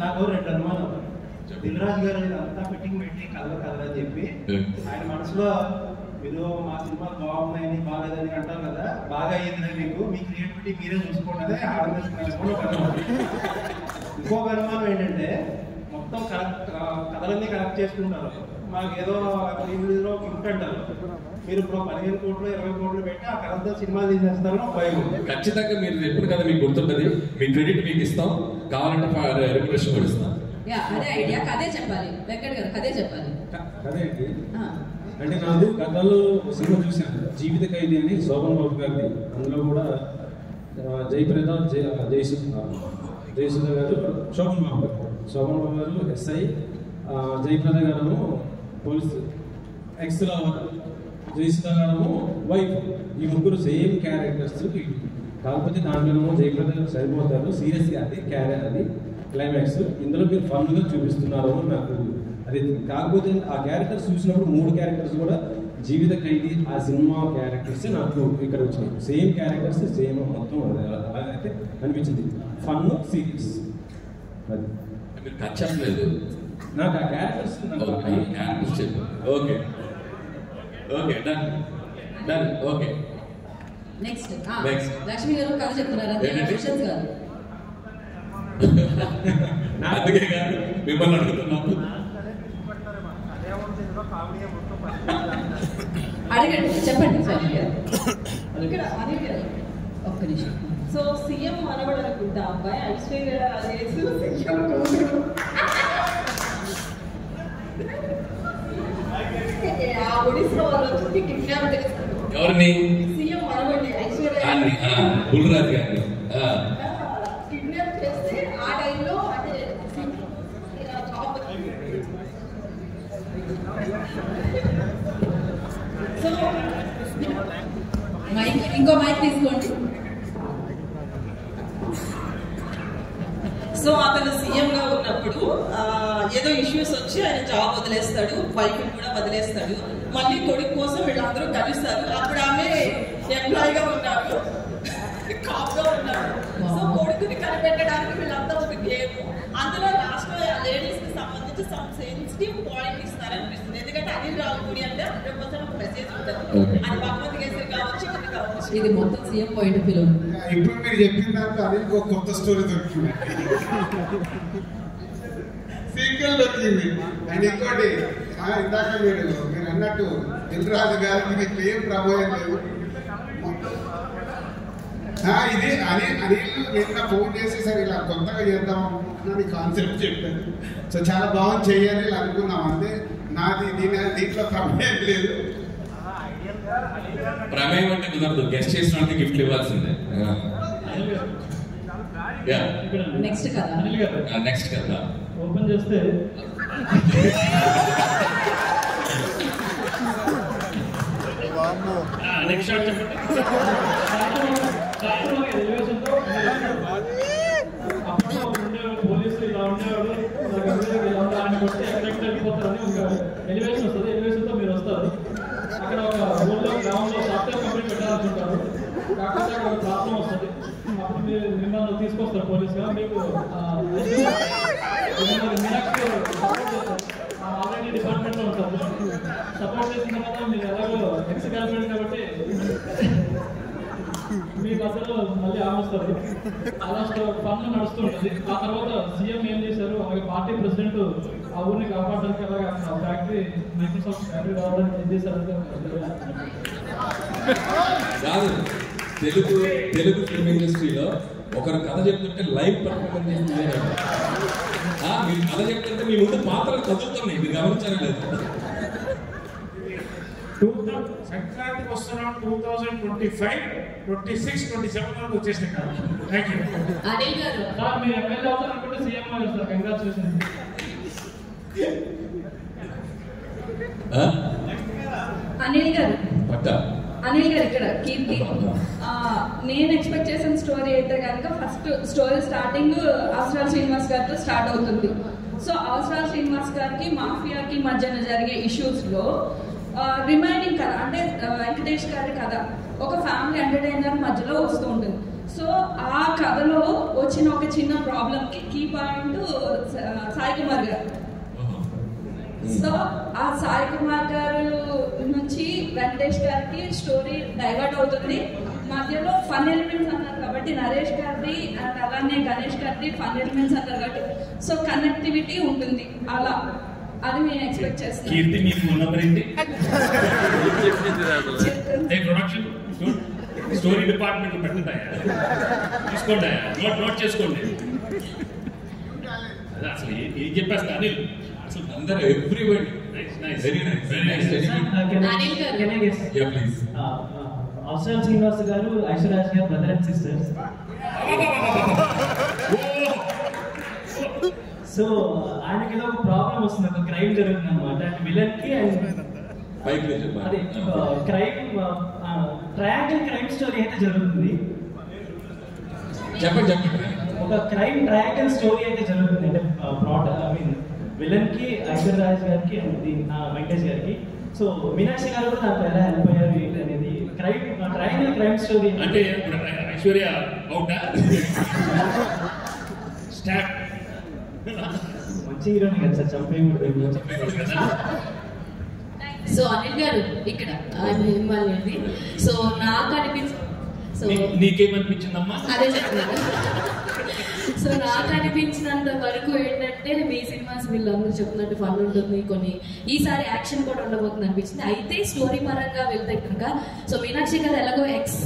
నాకు 2 అనుమానం. దిల్రాజ్ గారు అంతా ఫిట్టింగ్ పెట్టి కథ చెప్పి ఆయన మనసులో మీరు మా సినిమాలు బాగున్నాయని బాగాలేదని అంటారు కదా, బాగా అయ్యింది మీకు, మీ క్రియేటివిటీ మీరే చూసుకోండి ఆనందిస్తున్నారు. ఇంకొక అనుమానం ఏంటంటే మొత్తం కథలన్నీ కరెక్ట్ చేసుకుంటారు, మాకు ఏదో ఇంట్లో గిఫ్ట్ అంటారు. మీరు ఇప్పుడు 15 కోట్లు 20 కోట్లు పెట్టి ఆ కథతో సినిమా తీసేస్తారని భయం. ఖచ్చితంగా మీరు ఎప్పుడు కదా మీకు గుర్తుంటది, మీ క్రెడిట్ మీకు ఇస్తాం, కావాలంటే రెమ్యునరేషన్ కూడా ఇస్తాం. అదే ఐడియా, కదే చెప్పాలి వెంకట్ గారు, కదే చెప్పాలి. కదేంటి అంటే నాకు గతంలో సినిమా చూశాను, జీవిత ఖైదీ అని శోభన్ బాబు గారిది. అందులో కూడా జయప్రద జయసుధ గారు, శోభన్ బాబు గారు ఎస్ఐ, జయప్రద గారు పోలీసు ఎక్స్లా, జయసుధ గారు వైఫ్. ఈ ముగ్గురు సేమ్ క్యారెక్టర్స్. కాకపోతే దాంట్లోనేమో జయప్రద గారు సరిపోతారు, సీరియస్గా అది క్యారెక్టర్, అది క్లైమాక్స్. ఇందులో మీరు ఫన్గా చూపిస్తున్నారు నాకు అది. కాకపోతే ఆ క్యారెక్టర్స్ చూసినప్పుడు 3 క్యారెక్టర్స్ కూడా జీవిత ఖైదీ ఆ సినిమా క్యారెక్టర్స్ నాకు ఇక్కడ వచ్చినాయి. సేమ్ క్యారెక్టర్స్, సేమ్ మొత్తం అలాగైతే అనిపించింది. ఫన్, సీరియస్, అది మీరు కట్ చెప్పలేదు నాకు ఆ characters. Okay okay, done done. Okay next Lakshmi గారు కథ చెప్తున్నారు, క్వశ్చన్స్ కాదు. అందుకే కాదు మిమ్మల్ని అడుగుతున్నాను. అడగండి, చెప్పండి సార్. ఇక్కడ ఒక్క నిమిషం. సో సీఎం మనవడు అనుకుంటా అబ్బాయి ఐశ్వర్య ఒడిస్సా వాళ్ళు వచ్చి కిడ్నాప్ చేస్తారు. ఎవరిని? సీఎం మనవడి ఐశ్వర్య బుల్రాజ్ గారిని కిడ్నాప్ చేస్తే ఆ టైంలో అంటే సో మైక్, ఇంకో మైక్ తీసుకోండి. సో అతను సీఎం గా ఉన్నప్పుడు ఏదో ఇష్యూస్ వచ్చి ఆయన జాబ్ వదిలేస్తాడు, వైఫ్ కూడా వదిలేస్తాడు. మళ్ళీ కొడుకు కోసం వీళ్ళందరూ కలుస్తారు. అప్పుడు ఆమె ఎంప్లాయీగా ఉన్నారు, కాప్ గా ఉన్నారు. సో కొడుకుని కనిపెట్టడానికి వీళ్ళంతా ఒక గేమ్. అందులో లాస్ట్ లేడీస్ కి సంబంధించి సమ్ సెన్సిటివ్ పాయింట్ ఇస్తారనిపిస్తుంది. ఎందుకంటే అనిల్ రావుపూడి అంటే 100% మెసేజ్ ఉంటుంది. అది భగవంత్ కేసరి కావచ్చు, ఇది కావచ్చు. ఇది మొత్తం సీఎం పాయింట్ ఆఫ్ వ్యూ. ఇప్పుడు మీరు చెప్పిన దాంట్లో అనిల్కి ఒక కొత్త స్టోరీ దొరికింది, సీక్వెల్ దొరికింది. అండ్ ఇంకోటి ఇందాక మీరు అన్నట్టు దిల్రాజు గారికి మీకు ఏం ప్రభావం లేదు. ఇది అనిల్ నిన్న ఫోన్ చేసి సార్ ఇలా కొత్తగా చేద్దాం అనుకుంటున్నాను కాన్సెప్ట్ చెప్పారు. సో చాలా బాగుంది, చేయాలి అనుకున్నాం అంతే. నాది దీంట్లో ప్రమేయం లేదు. ప్రమేయం అంటే కుదరదు, గెస్ట్ చేసిన గిఫ్ట్ ఇవ్వాల్సిందే. నెక్స్ట్ కదా, నెక్స్ట్ కదా ఓపెన్ చేస్తే నెక్స్ట్ షాట్ చెప్పండి. పోలీసు ఇలా ఉండేవాడు, ఆయన కొట్టి ఎక్కడెక్కడ వెళ్ళిపోతారని ఒక ఎలివేషన్ వస్తుంది. ఎలివేషన్ తో మీరు వస్తారు. అక్కడ ఒక ఊళ్ళో గ్రామంలో సాఫ్ట్వేర్ కంపెనీ పెట్టాలనుకుంటారు. కాకపోతే అక్కడ ఒక ప్రాబ్లం వస్తుంది. అప్పుడు మీరు మిమ్మల్ని తీసుకొస్తారు పోలీసుగా. మీకు మీనాక్షి ఆల్రెడీ డిపార్ట్మెంట్ లో ఉంటారు. సపోర్ట్ చేసిన తర్వాత మీరు ఎలాగో ఎక్స్ గవర్నమెంట్ కాబట్టి మీ మధ్యలో మళ్ళీ ఆమోస్తారు. అలా పనులు నడుస్తుంటుంది. ఆ తర్వాత సీఎం ఏం చేశారు, అలాగే పార్టీ ప్రెసిడెంట్ ఆ ఊరిని కాపాడడానికి అలాగే ఫ్యాక్టరీ మైక్రోసాఫ్ట్ ఫ్యాక్టరీ రావడానికి ఏం చేశారంటే కాదు, తెలుగు ఫిల్మ్ ఇండస్ట్రీలో ఒకరు కథ చెప్తుంటే లైవ్ పర్ఫార్మెన్స్ చేస్తుంది. మీరు కథ చెప్తుంటే మీ ముందు పాత్రలు కదులుతున్నాయి, మీరు గమనించారా లేదు? సంక్రాంతికి వస్తున్నాం 2025, 26, 27 వరకు వచ్చేసాం. Thank you. అనిల్ గారు సార్ మీరు ఎమ్మెల్యే అవుతారనుకుంటే సీఎం గారు సార్, కంగ్రాచులేషన్. అనిల్ గారు పక్కా అనిల్ గారు ఇక్కడ కీర్తి నేను ఎక్స్పెక్ట్ చేసిన స్టోరీ అయితే కనుక ఫస్ట్ స్టోరీ స్టార్టింగ్ అవసరాల శ్రీనివాస్ గారితో స్టార్ట్ అవుతుంది. సో అవసరాల శ్రీనివాస్ గారికి మాఫియాకి మధ్యన జరిగే ఇష్యూస్లో రిమైనింగ్ కథ అంటే వెంకటేష్ గారి కథ ఒక ఫ్యామిలీ ఎంటర్టైనర్ మధ్యలో వస్తూ ఉంటుంది. సో ఆ కథలో వచ్చిన ఒక చిన్న ప్రాబ్లంకి కీ పాయింట్ సాయి కుమార్ గారు. సో ఆ సాయి కుమార్ గారు నుంచి వెంకటేష్ గారికి స్టోరీ డైవర్ట్ అవుతుంది. మధ్యలో ఫన్ ఎలిమెంట్స్ అన్నారు కాబట్టి నరేష్ గారిది అండ్ అలానే గణేష్ గారిది ఫన్ ఎలిమెంట్స్ అన్నారు కాబట్టి సో కనెక్టివిటీ ఉంటుంది. అలా అది నేను ఎక్స్పెక్ట్ చేస్తాను. కీర్తి మీ ఫోన్ నంబర్ ఏంటి? ప్రొడక్షన్ స్టోరీ డిపార్ట్మెంట్ పెట్టుకుంటాయా? తీసుకోండి, నోట్ చేసుకోండి. అసలు ఏం చెప్పేస్తా అనిల్, అసలు అందరూ everybody very nice very nice. Avasarala Srinivas గారు ఐశ్వర్యాజ్ గారు బ్రదర్ అండ్ సిస్టర్స్. సో ఆయనకి ఏదో ఒక ప్రాబ్లం వస్తుంది, ఒక క్రైమ్ జరుగుతుంది అనమాట. అండ్ విలన్ కి అదే క్రైమ్ ట్రయాంగిల్ క్రైమ్ స్టోరీ అయితే జరుగుతుంది. చెప్పండి. ఒక క్రైమ్ ట్రయాంగిల్ స్టోరీ అయితే జరుగుతుంది. అంటే బ్రాడ్ ఐ మీన్ విలన్ కి ఐశ్వర్యరాజ్ గారికి అండ్ వెంకటేష్ గారికి. సో మీనాక్షి గారు కూడా దాంట్లో ఎలా హెల్ప్ అయ్యారు ఏంటి అనేది ట్రయాంగిల్ క్రైమ్ స్టోరీ. అంటే ఐశ్వర్య అవుటా స్టాప్ మంచి హీరోని కదా సార్, చంపేయకూడదు. సో అనిల్ గారు ఇక్కడ ఇవ్వాలి. సో నాకు నీకేమనిపించిందమ్మా? అదే చెప్తున్నాను. సో నాకు అనిపించినంత వరకు ఏంటంటే మీ సినిమాస్ వీళ్ళందరూ చెప్తున్నట్టు ఫన్ ఉంటుంది, కొన్ని ఈసారి యాక్షన్ కూడా ఉండబోతుంది అనిపించింది. అయితే స్టోరీ పరంగా వెళ్తే కనుక సో మీనాక్షి గారు ఎలాగో ఎక్స్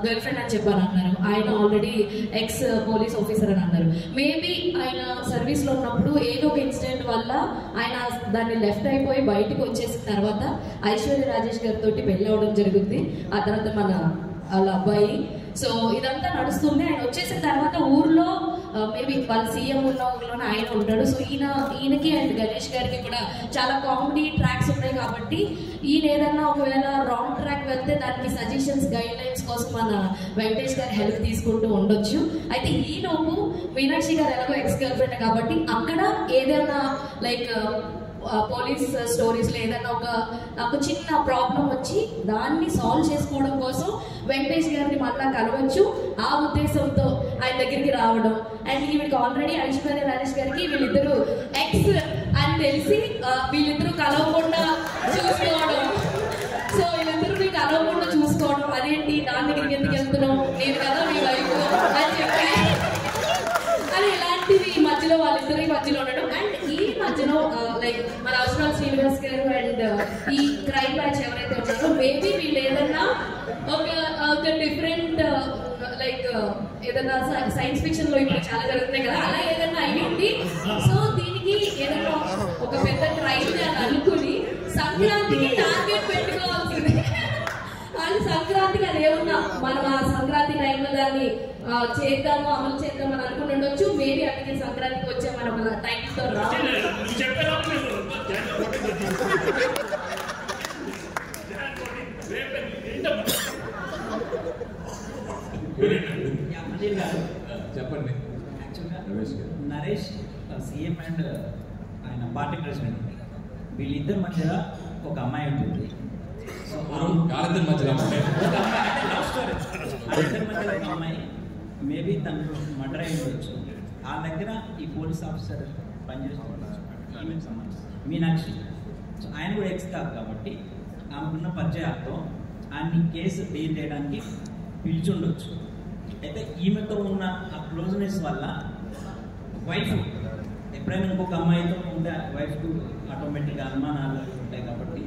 గర్ల్ ఫ్రెండ్ అని చెప్పాను అన్నారు, ఆయన ఆల్రెడీ ఎక్స్ పోలీస్ ఆఫీసర్ అని అన్నారు. మేబీ ఆయన సర్వీస్లో ఉన్నప్పుడు ఏదో ఒక ఇన్సిడెంట్ వల్ల ఆయన దాన్ని లెఫ్ట్ అయిపోయి బయటకు వచ్చేసిన తర్వాత ఐశ్వర్య రాజేష్ గారితో పెళ్ళి అవడం జరుగుతుంది. ఆ తర్వాత వాళ్ళ అబ్బాయి. సో ఇదంతా నడుస్తుంది. ఆయన వచ్చేసిన తర్వాత ఊర్లో మేబీ వాళ్ళ సీఎం ఉన్న ఊర్లోనే ఆయన ఉంటాడు. సో ఈయనకి అండ్ గణేష్ గారికి కూడా చాలా కామెడీ ట్రాక్స్ ఉన్నాయి కాబట్టి ఈయన ఏదన్నా ఒకవేళ రాంగ్ ట్రాక్ వెళ్తే దానికి సజెషన్స్ గైడ్ లైన్స్ కోసం మన వెంకటేష్ గారి హెల్ప్ తీసుకుంటూ ఉండొచ్చు. అయితే ఈలోపు మీనాక్షి గారు ఎలాగో ఎక్స్ గర్ల్ ఫ్రెండ్ కాబట్టి అక్కడ ఏదైనా లైక్ పోలీస్ స్టోరీస్లో ఏదైనా ఒక చిన్న ప్రాబ్లం వచ్చి దాన్ని సాల్వ్ చేసుకోవడం కోసం వెంకటేష్ గారిని మళ్ళా కలవచ్చు. ఆ ఉద్దేశంతో ఆయన దగ్గరికి రావడం అండ్ వీడికి ఆల్రెడీ ఐశ్వర్య రాజేష్ గారికి వీళ్ళిద్దరూ ఎక్స్ అని తెలిసి వీళ్ళిద్దరూ కలవకుండా చూసుకోవడం. సో వీళ్ళిద్దరు కలవకుండా చూసుకోవడం, అదేంటి దాని దగ్గరికి ఎందుకు వెళ్తున్నాం, నేను కదా మీ వైపు అని చెప్పి అని ఇలాంటివి మధ్యలో వాళ్ళిద్దరి మధ్యలో ఉండడం. అండ్ ఈ మధ్యలో లైక్ మన అవసరాల శ్రీనివాస్ గారు అండ్ ఈ క్రైమ్ బ్యాచ్ ఎవరైతే ఉన్నారో మేబీ వీళ్ళు ఏదన్నా ఒక డిఫరెంట్ లైక్ ఏదన్నా సైన్స్ ఫిక్షన్ లో ఇప్పుడు చాలా జరుగుతున్నాయి కదా, అలా ఏదన్నా అయ్యింది. సో దీనికి ఏదన్నా ఒక పెద్ద క్రైమ్ అని అనుకుని సంక్రాంతికి టార్గెట్ పెట్టుకోవాల్సింది. అని సంక్రాంతికి అది ఏమన్నా మనం ఆ సంక్రాంతి టైంలో దాన్ని చేద్దాము అమలు చేద్దాము అని అనుకుని ఉండొచ్చు. మేబీ అందుకే సంక్రాంతికి వచ్చే మనం టైంతో చెప్పండి. నరేష్ సీఎం అండ్ ఆయన పార్టీ ప్రెసిడెంట్, వీళ్ళిద్దరి మధ్య ఒక అమ్మాయి ఉంటుంది. సో వాళ్ళిద్దరి మధ్య అమ్మాయి మేబీ తను మర్డర్ అయి ఉండొచ్చు. ఆ దగ్గర ఈ పోలీస్ ఆఫీసర్ పనిచేస్తుండొచ్చు, ఈమెకు సంబంధించి మీనాక్షి. సో ఆయన కూడా ఎక్స్ కాదు కాబట్టి ఆమెకున్న పరిచయాలతో ఆయన్ని కేసు డీల్ చేయడానికి పిలిచుండొచ్చు. అయితే ఈమెతో ఉన్న ఆ క్లోజ్నెస్ వల్ల వైఫ్ ఎప్పుడైనా ఇంకొక అమ్మాయితో ఉంటే వైఫ్కు ఆటోమేటిక్గా అనుమానాలు ఉంటాయి కాబట్టి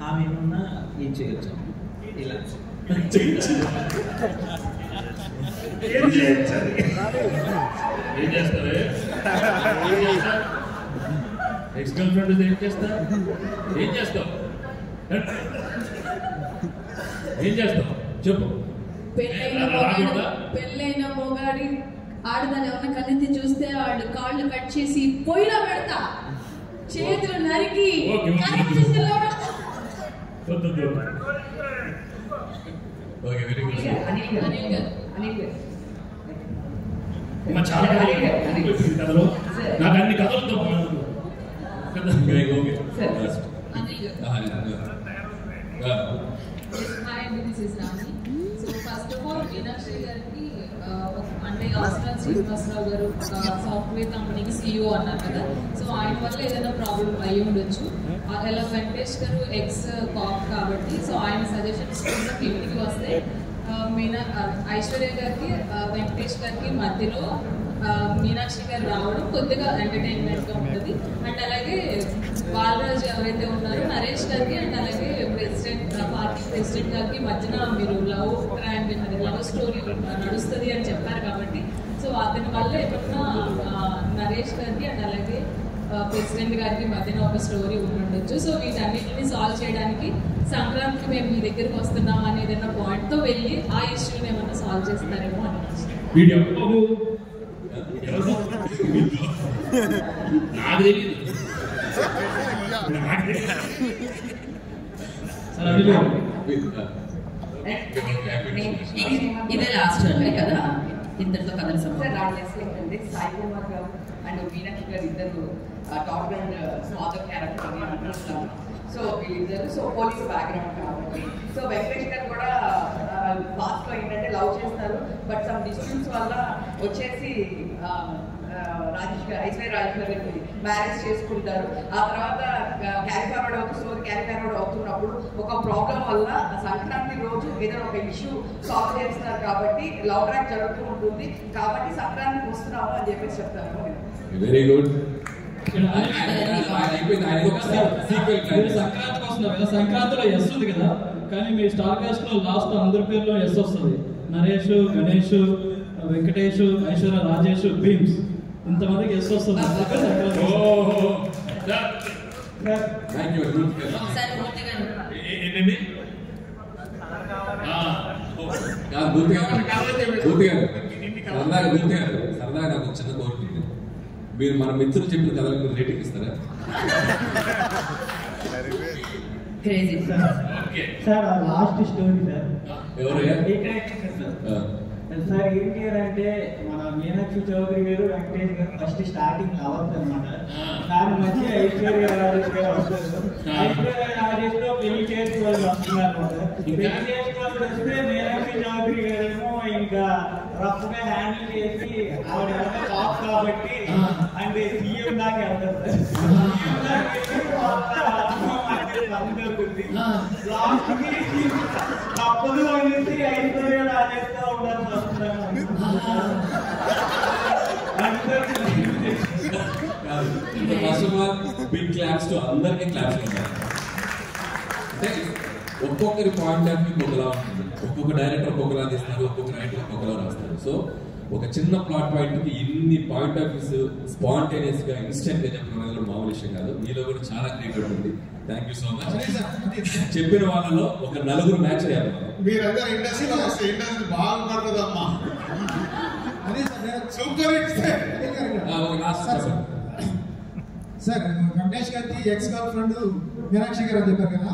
ఆమె ఏమన్నా ఏం చేయొచ్చు ఇలా ఏం చేస్తావే? ఎక్స్ గర్ల్ ఫ్రెండ్ ఏం చేస్తా? ఏం చేస్తావు? ఏం చేస్తావు చెప్పు. పెళ్ళైన మొగాడి ఆడదాన్ని ఎవరైనా కన్నెత్తి చూస్తే వాళ్ళు కాళ్ళు కట్ చేసి పొయ్యిలో పెడతా. చేతులు నరికి ఓకే, ఓకే. కనిపించలేదా? Okay, very good. Anil garu. అమ్మ, చాలా కథలు నాకు అన్ని కథలతో పాటు. ఓకే. హాయ్ అండి, this is Rani. So first of all Meenakshi గారికి అంటే ఆస్ట్రల్ శ్రీనివాసరావు గారు ఒక సాఫ్ట్వేర్ కంపెనీకి CEO అన్నారు కదా, సో ఆయన వల్ల ఏదైనా ప్రాబ్లం అయి ఉండొచ్చు. అలా వెంకటేష్ గారు ఎక్స్ కాప్ కాబట్టి సో ఆయన సజెషన్స్ కోసం ఇంటికి వస్తే ఐశ్వర్య గారికి వెంకటేష్ గారికి మధ్యలో మీనాక్షి గారు రావడం కొద్దిగా ఎంటర్టైన్మెంట్గా ఉంటుంది. అండ్ అలాగే బాలరాజు ఎవరైతే ఉన్నారో నరేష్ గారికి అండ్ అలాగే ప్రెసిడెంట్ పార్టీ ప్రెసిడెంట్ గారికి మధ్యన మీరు లవ్ ట్రయాంగిల్ అది లవ్ స్టోరీ నడుస్తుంది అని చెప్పారు కాబట్టి సో అతని వల్ల ఏమన్నా నరేష్ గారికి అండ్ అలాగే ప్రెసిడెంట్ గారికి మధ్యన ఒక స్టోరీ ఉండొచ్చు. సో వీటన్నిటిని సాల్వ్ చేయడానికి సంక్రాంతికి మేము మీ దగ్గరికి వస్తున్నాం అని ఏదైనా పాయింట్తో వెళ్ళి ఆ ఇష్యూని ఏమన్నా సాల్వ్ చేస్తారేమో అనిపిస్తుంది. నాకు తెలియదు. ఇదే లాస్ట్ అండి కదా, ఇద్దరితో కథలు రాజేశ్వరి సాయి కుమార్ గారు అండ్ మీనాక్షి గారు ఇద్దరు టాప్ అండ్ స్మాదర్ క్యారెక్టర్ అనుకుంటున్నాను. సో వీళ్ళిద్దరు సో పోలీస్ బ్యాక్గ్రౌండ్ కాబట్టి సో వెంకటేష్ గారు కూడా లాస్ట్లో ఏంటంటే లవ్ చేస్తారు, బట్ సమ్ డిస్టెన్స్ వల్ల వచ్చేసి ఐశ్వర్య రాజేష్ గారికి మ్యారేజ్ చేసుకుంటారు. ఆ తర్వాత క్యారీ ఫార్వర్డ్ అవుతుంది, క్యారీ ఫార్వర్డ్ అవుతున్నప్పుడు ఒక ప్రాబ్లం వల్ల సంక్రాంతి రోజు ఏదైనా ఒక ఇష్యూ సాల్వ్ చేస్తున్నారు కాబట్టి లవ్ ట్రాక్ జరుగుతూ ఉంటుంది. కాబట్టి సంక్రాంతికి వస్తున్నాము అని చెప్పేసి చెప్తాను. Very good. సంక్రాంతికి వస్తున్నారు కదా, సంక్రాంతిలో ఎస్ ఉంది కదా, కానీ మీ స్టార్ కాస్ట్ లో లాస్ట్ అందరి పేర్లో ఎస్ వస్తుంది. నరేష్, గణేష్, వెంకటేష్, ఐశ్వర్య రాజేష్, భీమ్స్ ఇంతమందికి ఎస్ వస్తుంది. సరదాగా నాకు చిన్న కోరుకుంది, మీరు మన మిత్రులు చెప్పిన కథలకు మీరు రేటింగ్ ఇస్తారా? సార్ లాస్ట్ స్టోరీ సార్ ఎవరయ్యా? సార్ ఏంటి అంటే మన మీనాక్షి చౌదరి గారు వెంకటేష్ గారు ఫస్ట్ స్టార్టింగ్ అవ్వదు అనమాట. దాని మధ్య ఐశ్వర్య రాజేష్ గారు వస్తారు. ఐశ్వర్య రాజేష్ తో పెళ్లి చేసుకోవాలి వస్తున్నారు అనమాట. పెళ్లి చేసుకోవాలి వస్తే మీనాక్షి చౌదరి గారేమో ఇంకా రఫ్ గా హ్యాండిల్ చేసి ఆవిడ ఎవరైనా టాప్ కాబట్టి అంటే సీఎం దాకా వెళ్తారు సార్. సీఎం దాకా లాస్ట్ కి తప్పదు అనేసి ఐశ్వర్య రాజేష్ తో ఉండాల్సి వస్తున్నారు. First of all big claps to అందరికీ క్లాప్స్ ఉంటాయి. అంటే ఒక్కొక్కరి పాయింట్ ఆఫ్ వ్యూ ఒకలా ఉంటుంది, ఒక్కొక్క డైరెక్టర్ ఒక్కొక్కలా తీస్తారు, ఒక్కొక్క రైటర్ ఒక్కొక్కలా రాస్తారు. సో ఒక చిన్న ప్లాట్ పాయింట్కి ఇన్ని పాయింట్ ఆఫ్ వ్యూస్ స్పాంటేనియస్ గా ఇన్స్టెంట్ గా చెప్పడం అనేది కూడా మామూలు విషయం కాదు. మీలో కూడా చాలా క్రియేటివ్ ఉంది. Thank you so much. చెప్పిన వాళ్ళలో ఒక నలుగురు మ్యాచ్ అయ్యారు. మీరందరూ ఇండస్ట్రీలో వస్తే ఇండస్ట్రీ బాగుపడుతుందమ్మా. Super hit sir. Venkatesh garu ex girl friend Meenakshi గారు అని చెప్పారు కదా,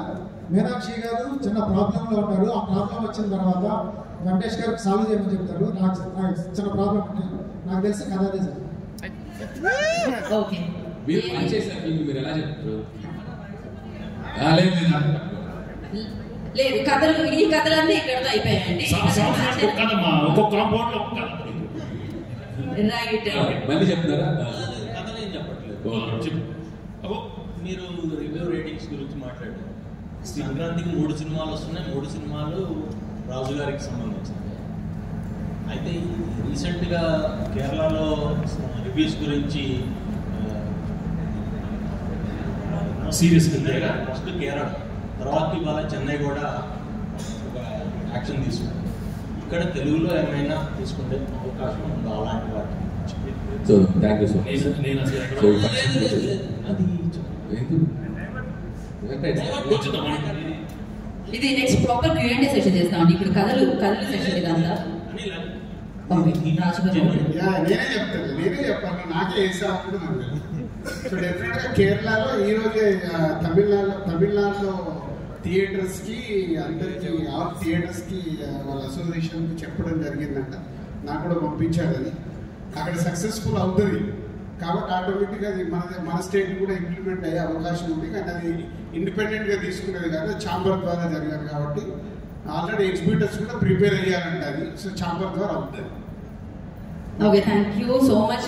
మీనాక్షి గారు చిన్న ప్రాబ్లంలో ఉంటారు. ఆ ప్రాబ్లం వచ్చిన తర్వాత వెంకటేష్ గారికి సాల్వ్ చేయమని చెప్తారు. నాకు చిన్న ప్రాబ్లం ఉంది, నాకు తెలిసి కథ అదే సార్. మీరు పనిచేసారు, మీరు ఎలా చెప్తారు? లేదు కథలు, ఈ కథలన్నీ ఇక్కడతో అయిపోయాయండి. ఒక్కొక్క కాంపౌండ్ లో ఒక్క రైట్. మళ్ళీ చెప్తారా? కథలు ఏం చెప్పట్లేదు. మీరు రివ్యూ రేటింగ్స్ గురించి మాట్లాడారు. సంక్రాంతికి 3 సినిమాలు వస్తున్నాయి. 3 సినిమాలు రాజు గారికి సంబంధించింది. అయితే రీసెంట్గా కేరళలో రివ్యూస్ గురించి సీరియస్ ఫస్ట్ కేరళ, తర్వాత ఇవాళ చెన్నై కూడా ఒక యాక్షన్ తీసుకుంది. ఇక్కడ తెలుగులో ఏమైనా తీసుకుంటే అవకాశం ఉందా అలాంటి వాటి? So thank you so much. ఇది నెక్స్ట్ ప్రాపర్ Q&A సెషన్ చేస్తామండి. ఇప్పుడు కథలు సెషన్ ఇదంతా. నేనే చెప్తాను, నాకే వేసాను. సో డెఫినెట్గా కేరళలో ఈరోజే తమిళనాడులో థియేటర్స్కి అందరికీ ఆల్ థియేటర్స్కి వాళ్ళ అసోసియేషన్కి చెప్పడం జరిగిందంట. నాకు కూడా పంపించారు అది. అక్కడ సక్సెస్ఫుల్ అవుతుంది కాబట్టి ఆటోమేటిక్గా అది మన స్టేట్ కూడా ఇంప్లిమెంట్ అయ్యే అవకాశం ఉంది. కానీ అది ఇండిపెండెంట్గా తీసుకునేది కాదు, ఛాంబర్ ద్వారా జరిగారు కాబట్టి ఆల్రెడీ ఎగ్జిబిటర్స్ కూడా ప్రిపేర్ అయ్యారంట అది. సో ఛాంబర్ ద్వారా అవుతుంది. Okay, thank you so much.